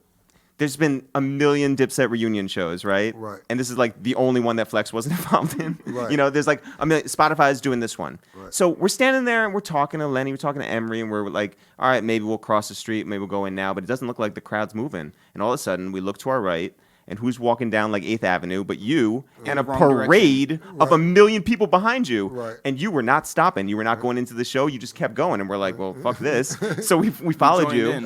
there's been a million Dipset reunion shows, right? Right. And this is like the only one that Flex wasn't involved in. Right. You know, there's like Spotify is doing this one. Right. So we're standing there and we're talking to Lenny, we're talking to Emery, and we're like, all right, maybe we'll cross the street, maybe we'll go in now, but it doesn't look like the crowd's moving. And all of a sudden, we look to our right. And who's walking down like 8th Avenue but you and a Wrong parade of a million people behind you. Right. And you were not stopping. You were not going into the show. You just kept going. And we're like, well, fuck this. So we followed Joined you. in.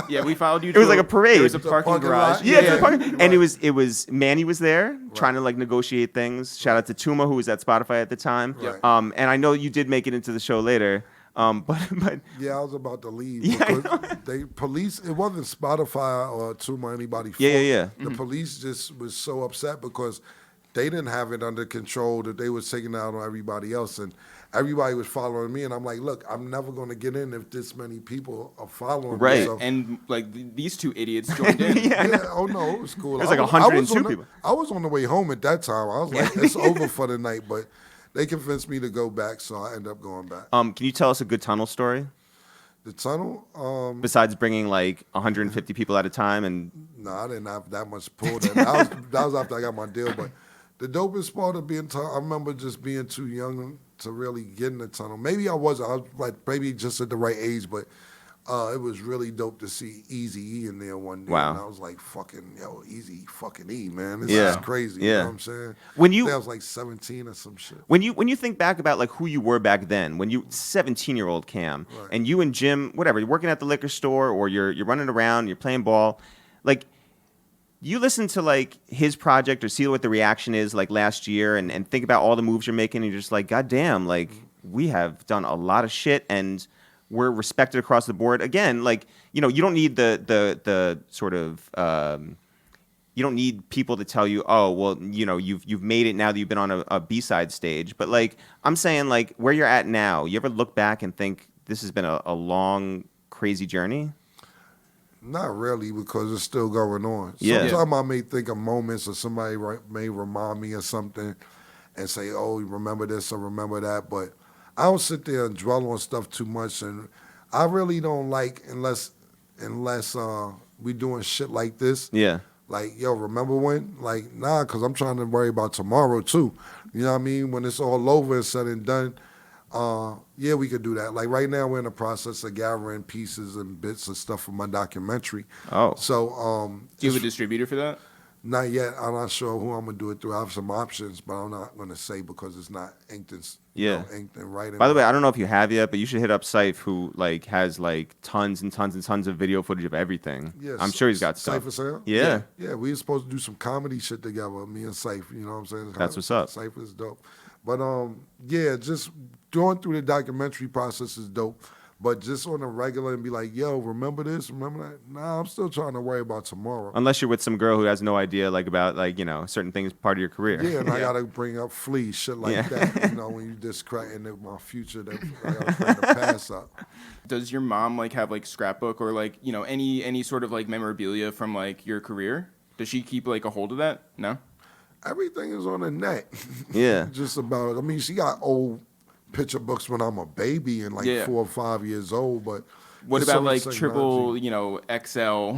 Yeah, we followed you. It was like a parade. There was a It's a parking parking garage. lot. Yeah, Yeah. to the park. And it was Manny was there trying to like negotiate things. Shout out to Tuma who was at Spotify at the time. Right. And I know you did make it into the show later. But Yeah, I was about to leave. Yeah, I because police, it wasn't Spotify or Tuma anybody. Yeah. The police just was so upset because they didn't have it under control that they was taking it out on everybody else. And everybody was following me. And I'm like, look, I'm never going to get in if this many people are following Right. me. So, And like these two idiots joined in. yeah, oh no, it was cool. It was like I 102 on the- people. I was on the way home at that time. I was like, it's over for the night. But they convinced me to go back, so I ended up going back. can you tell us a good tunnel story The tunnel, besides bringing like 150 people at a time and no, I didn't have that much pull. That was after I got my deal. But the dopest part of being tunnel, I remember just being too young to really get in the tunnel. Maybe I was like maybe just at the right age, but it was really dope to see Eazy-E in there one day. Wow. And I was like, fucking, yo, Easy fucking E, man. This Yeah. is crazy. Yeah. You know what I'm saying? When you- I think I was like 17 or some shit. when you think back about like who you were back then, when you 17-year-old Cam, Right. and you and Jim, whatever, you're working at the liquor store or you're running around, you're playing ball, like you listen to like his project or see what the reaction is like last year and think about all the moves you're making and you're just like, God damn, like we have done a lot of shit and we're respected across the board. Again, like, you know, you don't need the sort of you don't need people to tell you, oh, well, you know, you've made it now that you've been on a B-side stage. But like, I'm saying, like, where you're at now, you ever look back and think this has been a long, crazy journey? Not really, because it's still going on. Yeah. Sometimes I may think of moments or somebody may remind me of something and say, oh, you remember this or remember that. But I don't sit there and dwell on stuff too much. And I really don't like, unless we doing shit like this. Yeah. Like, yo, remember when? Like, nah, because I'm trying to worry about tomorrow, too. You know what I mean? When it's all over and said and done, yeah, we could do that. Like, right now, we're in the process of gathering pieces and bits of stuff from my documentary. Oh. So, Do you have a distributor for that? not yet. I'm not sure who I'm going to do it through. I have some options, but I'm not going to say because it's not inked and, inked and writing. By the way, I don't know if you have yet, but you should hit up Syph, who like has like tons and tons and tons of video footage of everything. Yes. I'm sure he's got stuff. Cypher Sound? Yeah. Yeah, we were supposed to do some comedy shit together, me and Syph, you know what I'm saying? That's what's up. Cypher's dope. But, yeah, just going through the documentary process is dope. But just on a regular and be like, yo, remember this, remember that? Nah, I'm still trying to worry about tomorrow. Unless you're with some girl who has no idea like about like, you know, certain things part of your career. Yeah, and I got to bring up Flea, shit like that, you know, when you discrediting my future, that I got to bring the past up. Does your mom like have like scrapbook or like, you know, any sort of like memorabilia from like your career? Does she keep like a hold of that? No? Everything is on the net. Yeah. Just about, I mean, she got old picture books when I'm a baby and like 4 or 5 years old, but what it's about some like technology. triple, you know, XL,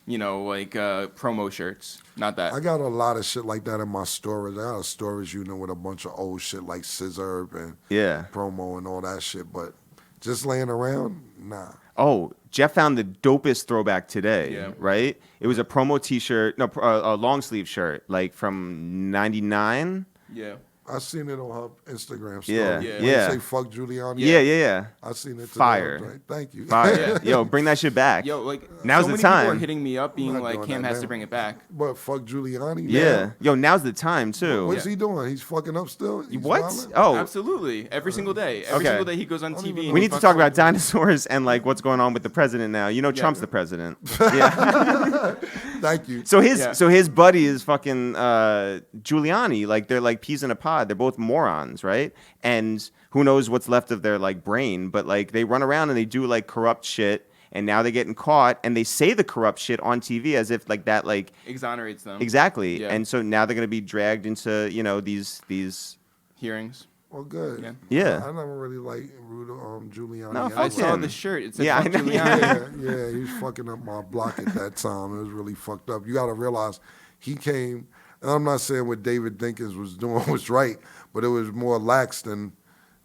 you know, like promo shirts? Not that. I got a lot of shit like that in my storage. I got a storage unit with a bunch of old shit like Scissor and promo and all that shit, but just laying around, nah. Oh, Jeff found the dopest throwback today, right? It was a promo T-shirt, no, a long sleeve shirt, like from '99. Yeah. I seen it on her Instagram story. Yeah, When yeah. you say fuck Giuliani. Yeah. I seen it today. Fire. Right? Thank you. Fire. Yo, bring that shit back. Yo, like now's so the many time. people are hitting me up being not like, doing Cam that has now. to bring it back. But fuck Giuliani. Yeah. now. Yo, now's the time too. What's he doing? He's fucking up still? He's What? wildin'? Oh, Absolutely. Every single day. Every Okay. single day he goes on TV. And we he need to fucks talk up. about dinosaurs and like what's going on with the president now. You know, Trump's the president. Yeah. Thank you. So his buddy is fucking Giuliani. Like they're like peas in a pod. They're both morons, right? And who knows what's left of their like brain? But like they run around and they do like corrupt shit. And now they're getting caught, and they say the corrupt shit on TV as if like that like exonerates them. Exactly. Yeah. And so now they're gonna be dragged into these hearings. Well, good. Yeah. I never really liked Giuliani. No, anyway. I saw him. the shirt. It said Yeah, fuck I know. Giuliani. Yeah, he was fucking up my block at that time. It was really fucked up. You got to realize he came, and I'm not saying what David Dinkins was doing was right, but it was more lax than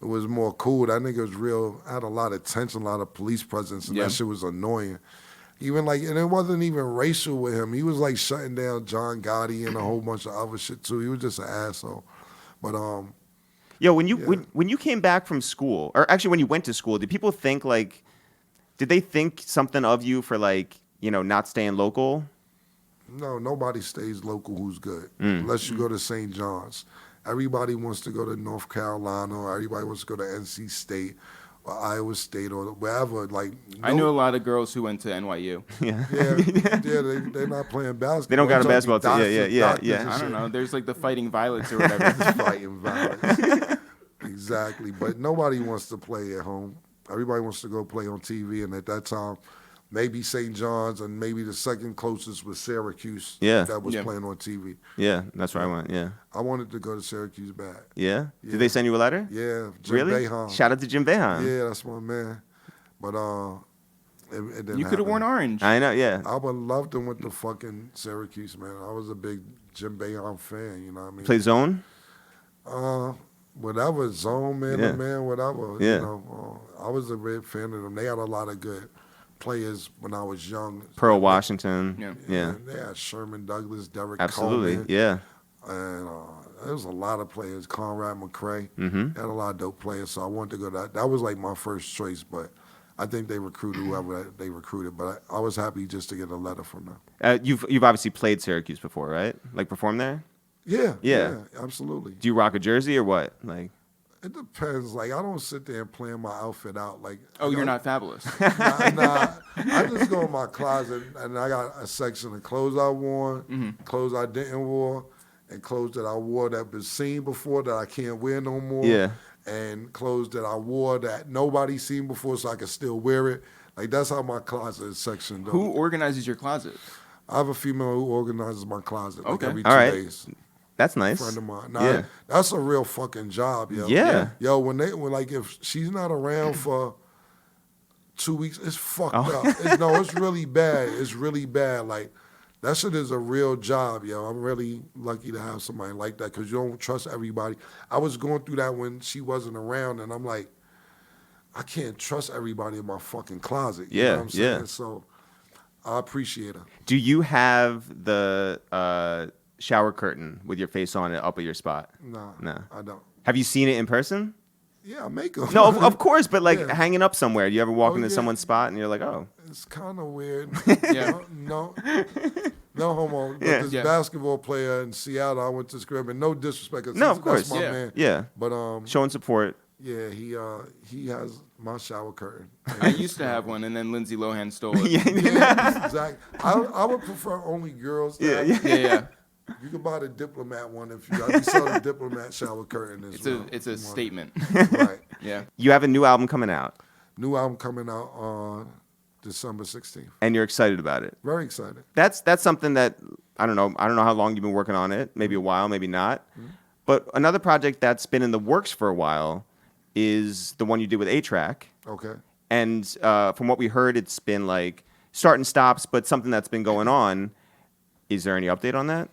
it was more cool. I think it was real. I had a lot of tension, a lot of police presence, and that shit was annoying. Even like, and it wasn't even racial with him. He was like shutting down John Gotti and a whole bunch of other shit too. He was just an asshole. But Yo, when you came back from school, or actually when you went to school, did people think like, did they think something of you for like, not staying local? No, nobody stays local who's good, unless you go to St. John's. Everybody wants to go to North Carolina, or everybody wants to go to NC State, or Iowa State, or wherever. Like, I knew a lot of girls who went to NYU. They're not playing basketball. They don't got a They're trying basketball to team. be Yeah. doctors and I shit. don't know. There's like the Fighting Violets or whatever. Fighting violence. Exactly. But nobody wants to play at home. Everybody wants to go play on TV. And at that time, maybe St. John's and maybe the second closest was Syracuse that was playing on TV. Yeah, that's where I went, yeah. I wanted to go to Syracuse bad. Yeah? Did they send you a letter? Yeah. Jim Really? Boeheim. Shout out to Jim Boeheim. Yeah, that's my man. But it didn't You could have worn happen. orange. I know, yeah. I would love to went to fucking Syracuse, man. I was a big Jim Boeheim fan, you know what I mean? Play zone? Whatever, zone man, Yeah. man, whatever. Yeah. You know, I was a big fan of them. They had a lot of good players when I was young. Pearl Washington. Yeah. They had Sherman Douglas, Derek Absolutely, Coleman. yeah. And there was a lot of players. Conrad McRae. Mm-hmm. They had a lot of dope players, so I wanted to go to that. That was like my first choice, but I think they recruited whoever they recruited. But I was happy just to get a letter from them. You've obviously played Syracuse before, right? Like performed there? Yeah, Yeah. absolutely. Do you rock a jersey or what? Like, It depends. Like, I don't sit there and plan my outfit out. Like, Oh, you're not fabulous. Nah, I just go in my closet and I got a section of clothes I wore, clothes I didn't wear, and clothes that I wore that been seen before that I can't wear no more. Yeah. And clothes that I wore that nobody's seen before so I can still wear it. Like, that's how my closet is sectioned up. Who organizes your closet? I have a female who organizes my closet like Okay. every All 2 right. days. That's nice. Friend of mine. Yeah. That's a real fucking job, yo. Yeah. Yo, when like if she's not around for 2 weeks, it's fucked up. It's really bad. It's really bad. Like, that shit is a real job, yo. I'm really lucky to have somebody like that because you don't trust everybody. I was going through that when she wasn't around, and I'm like, I can't trust everybody in my fucking closet. You know what I'm saying? So I appreciate her. Do you have the shower curtain with your face on it up at your spot? No, I don't. Have you seen it in person? Yeah, I make them. No, of course, but like Yeah. hanging up somewhere. Do you ever walk into yeah. someone's spot and you're like, oh, It's kind of weird. Yeah. No homo. But Yeah. this Yeah. basketball player in Seattle, I went to scrim, and no disrespect. 'cause No, of course. That's my Yeah. man. yeah, But showing support. yeah, he has my shower curtain. I used to have one, and then Lindsay Lohan stole it. Yeah, exactly. I would prefer only girls. Yeah, Yeah, Yeah. You can buy the Diplomat one if you. I sell the Diplomat shower curtain as well. It's a statement. Right. Yeah. You have a new album coming out, New album coming out on December 16th. and you're excited about it. Very excited. That's something that I don't know how long you've been working on it. Maybe a while, maybe not. But another project that's been in the works for a while is the one you did with A-Trak. Okay. And from what we heard, it's been like start and stops, but something that's been going on. Is there any update on that?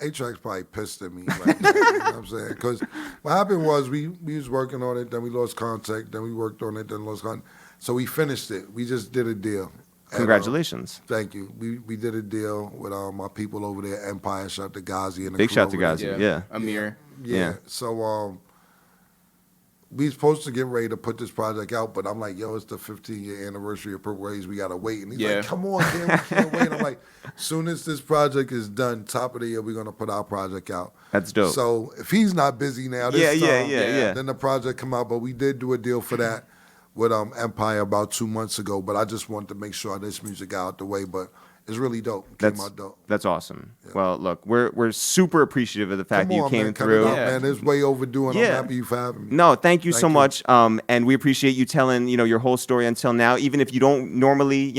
A-Trak's probably pissed at me right now, you know what I'm saying? Because what happened was we was working on it, then we lost contact, then we worked on it, then lost contact. So we finished it. We just did a deal. And, Congratulations. thank you. We did a deal with my people over there, Empire. Shout out to Ghazi and the Big crew shout to over there. Ghazi. Yeah. Amir. Yeah. So we supposed to get ready to put this project out, but I'm like, yo, it's the 15-year anniversary of Purple Haze. We gotta wait. And he's Yeah. like, come on, man, we can't wait. I'm like, soon as this project is done, top of the year, we're gonna put our project out. That's dope. So if he's not busy now, this Yeah, time, yeah. then the project come out. But we did do a deal for that with Empire about 2 months ago. But I just wanted to make sure this music got out the way. But it's really dope. It came out dope. That's awesome. Well, look, we're super appreciative of the fact that you came man, cut through. it out, man. It's way overdue, and Yeah. I'm happy you for having me. No, thank you so Thank you. much. And we appreciate you telling, your whole story until now, even if you don't normally,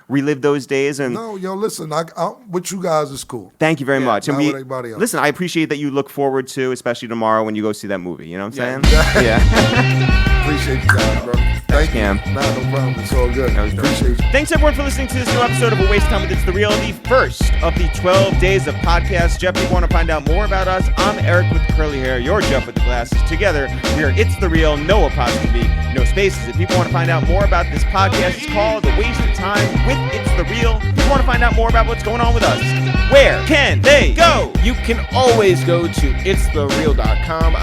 relive those days. And No, yo, listen, I with you guys is cool. thank you very much. And not with anybody else. listen, I appreciate that you look forward to, especially tomorrow when you go see that movie. You know what I'm Yeah. saying? Yeah. Appreciate you guys, bro. Thank Cam. you. Nah, no problem. It's all good. was dope. Appreciate you. Thanks everyone for listening to this new episode of A Waste of Time with It's the Real, the first of the 12 days of podcasts. Jeff, if you want to find out more about us, I'm Eric with the curly hair. You're Jeff with the glasses. Together, we are It's the Real, no apostrophe, no spaces. If people want to find out more about this podcast, it's called A Waste of Time with It's the Real. If you want to find out more about what's going on with us, where can they go? You can always go to ItsTheReal.com,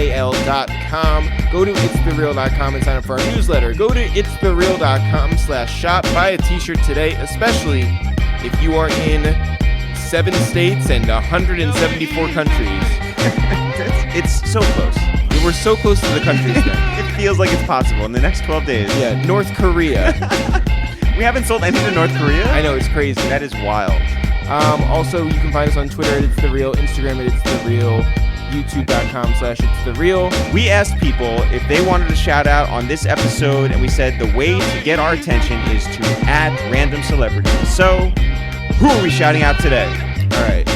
ItsTheReal.com. Go to ItsTheReal.com and sign up for our newsletter. Go to ItsTheReal.com/shop. Buy a t-shirt today, especially if you are in 7 states and 174 countries. It's so close. We're so close to the countries now. It feels like it's possible in the next 12 days. Yeah, North Korea. We haven't sold any to North Korea? I know, it's crazy. That is wild. Also, you can find us on Twitter at ItsTheReal, Instagram at ItsTheReal, YouTube.com/ItsTheReal. We asked people if they wanted a shout out on this episode, and we said the way to get our attention is to add random celebrities. So, who are we shouting out today? All right.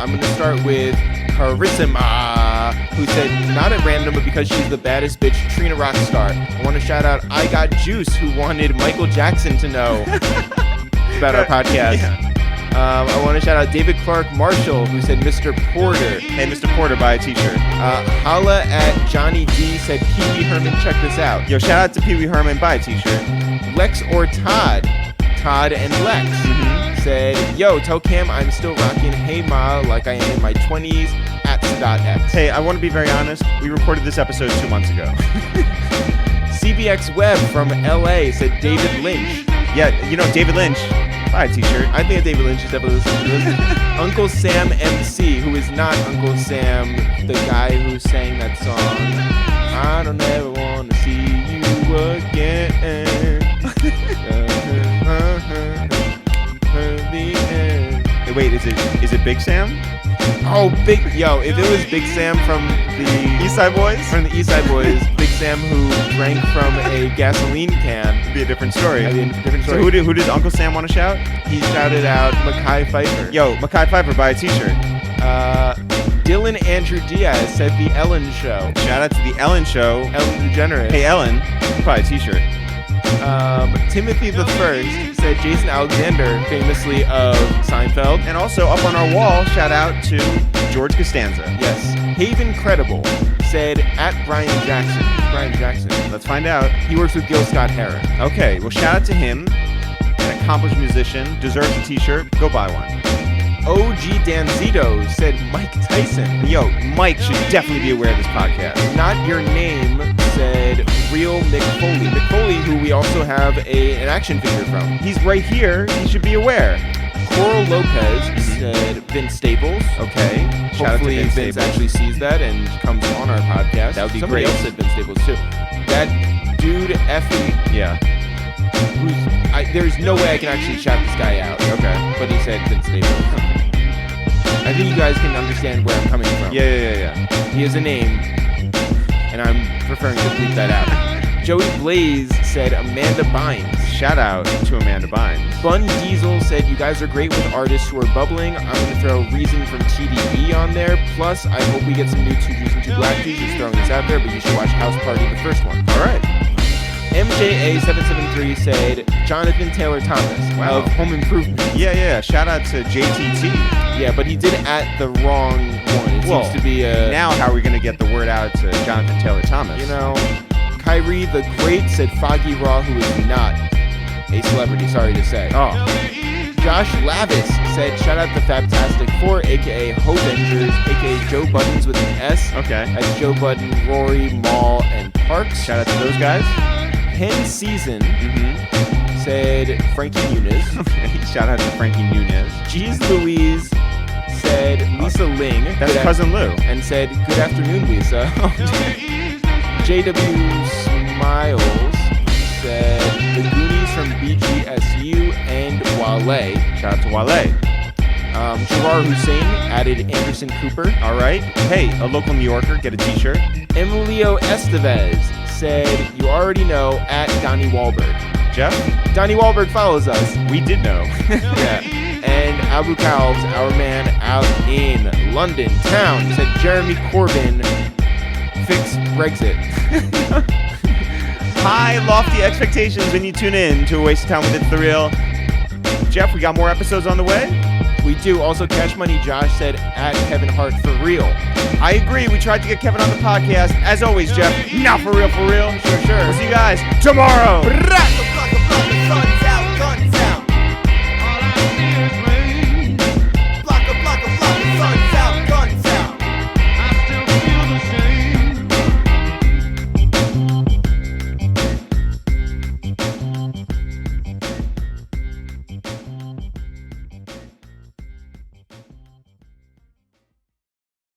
I'm going to start with Carissima, who said, not at random, but because she's the baddest bitch, Trina Rockstar. I want to shout out I Got Juice, who wanted Michael Jackson to know about our podcast. Yeah. I want to shout out David Clark Marshall, who said Mr. Porter. Hey, Mr. Porter, buy a t-shirt. Holla at Johnny D said, Pee Wee Herman, check this out. Yo, shout out to Pee Wee Herman, buy a t-shirt. Lex or Todd and Lex said, yo, tell Cam I'm still rocking Hey Ma like I am in my 20s at Scott.X. Hey, I want to be very honest. We recorded this episode 2 months ago. CBX Web from LA said David Lynch. Yeah, David Lynch, Buy a t-shirt. I think David Lynch is definitely listening to this. Uncle Sam MC, who is not Uncle Sam, the guy who sang that song. I don't ever want to see you again. Hey, wait, is it Big Sam? Oh, if it was Big Sam from the East Side Boys? From the East Side Boys, Big Sam who drank from a gasoline can. It'd be a different story. So who did Uncle Sam want to shout? He shouted out Mekhi Phifer. Yo, Mekhi Phifer, buy a t-shirt. Dylan Andrew Diaz said The Ellen Show. Shout out to The Ellen Show. Ellen DeGeneres. Hey, Ellen, buy a t-shirt. Timothy the First said Jason Alexander, famously of Seinfeld. And also up on our wall, shout out to George Costanza. Yes. Haven Credible said at Brian Jackson. Brian Jackson. Let's find out. He works with Gil Scott-Heron. Okay, well, shout out to him. An accomplished musician, deserves a t-shirt. Go buy one. OG Danzito said Mike Tyson. Yo, Mike should definitely be aware of this podcast. Not Your Name said Real Mick Foley. Mick Foley, who we also have an action figure from. He's right here. He should be aware. Coral Lopez said Vince Staples. Okay. Shout Hopefully out to Vince actually sees that and comes on our podcast. That would be Somebody great. else said Vince Staples too. That dude Effie. Yeah. There's no way I can actually shout this guy out. Okay. But he said Vince Staples. I think you guys can understand where I'm coming from. Yeah. He has a name, and I'm preferring to bleep that out. Joey Blaze said Amanda Bynes. Shout out to Amanda Bynes. Bun Diesel said you guys are great with artists who are bubbling. I'm going to throw Reason from TDE on there. Plus, I hope we get some new Two Jews and Two Black Jews. Just throwing this out there, but you should watch House Party, the first one. All right. MJA773 said Jonathan Taylor Thomas of Home Improvement. Yeah. Shout out to JTT. Yeah, but he did at the wrong one. It seems to be a... Now how are we going to get the word out to Jonathan Taylor Thomas? You know, Kyrie the Great said Foggy Raw, who is not a celebrity, sorry to say. Oh. Josh Lavis said, shout out the Fabtastic Four, a.k.a. Hovengers, a.k.a. Joe Buttons with an S. Okay. That's Joe Budden, Rory, Maul, and Parks. Shout out to those guys. Hen Season said Frankie Muniz. Okay. Shout out to Frankie Nunez. Jeez Louise said Lisa Ling. That's Cousin Lou. And said, good afternoon, Lisa. JW Smiles said the Goonies from BGSU and Wale. Shout out to Wale. Gerard Hussein added Anderson Cooper. All right. Hey, a local New Yorker, get a t-shirt. Emilio Estevez said, you already know, at Donnie Wahlberg. Jeff? Donnie Wahlberg follows us. We did know. Yeah. And Abu Kalbs, our man out in London town, said Jeremy Corbyn fix Brexit. High, lofty expectations when you tune in to A Waste of Time with ItsTheReal. Jeff, we got more episodes on the way? We do. Also, Cash Money Josh said, at Kevin Hart for real. I agree. We tried to get Kevin on the podcast. As always, Jeff, not for real, for real. Sure. We'll see you guys tomorrow.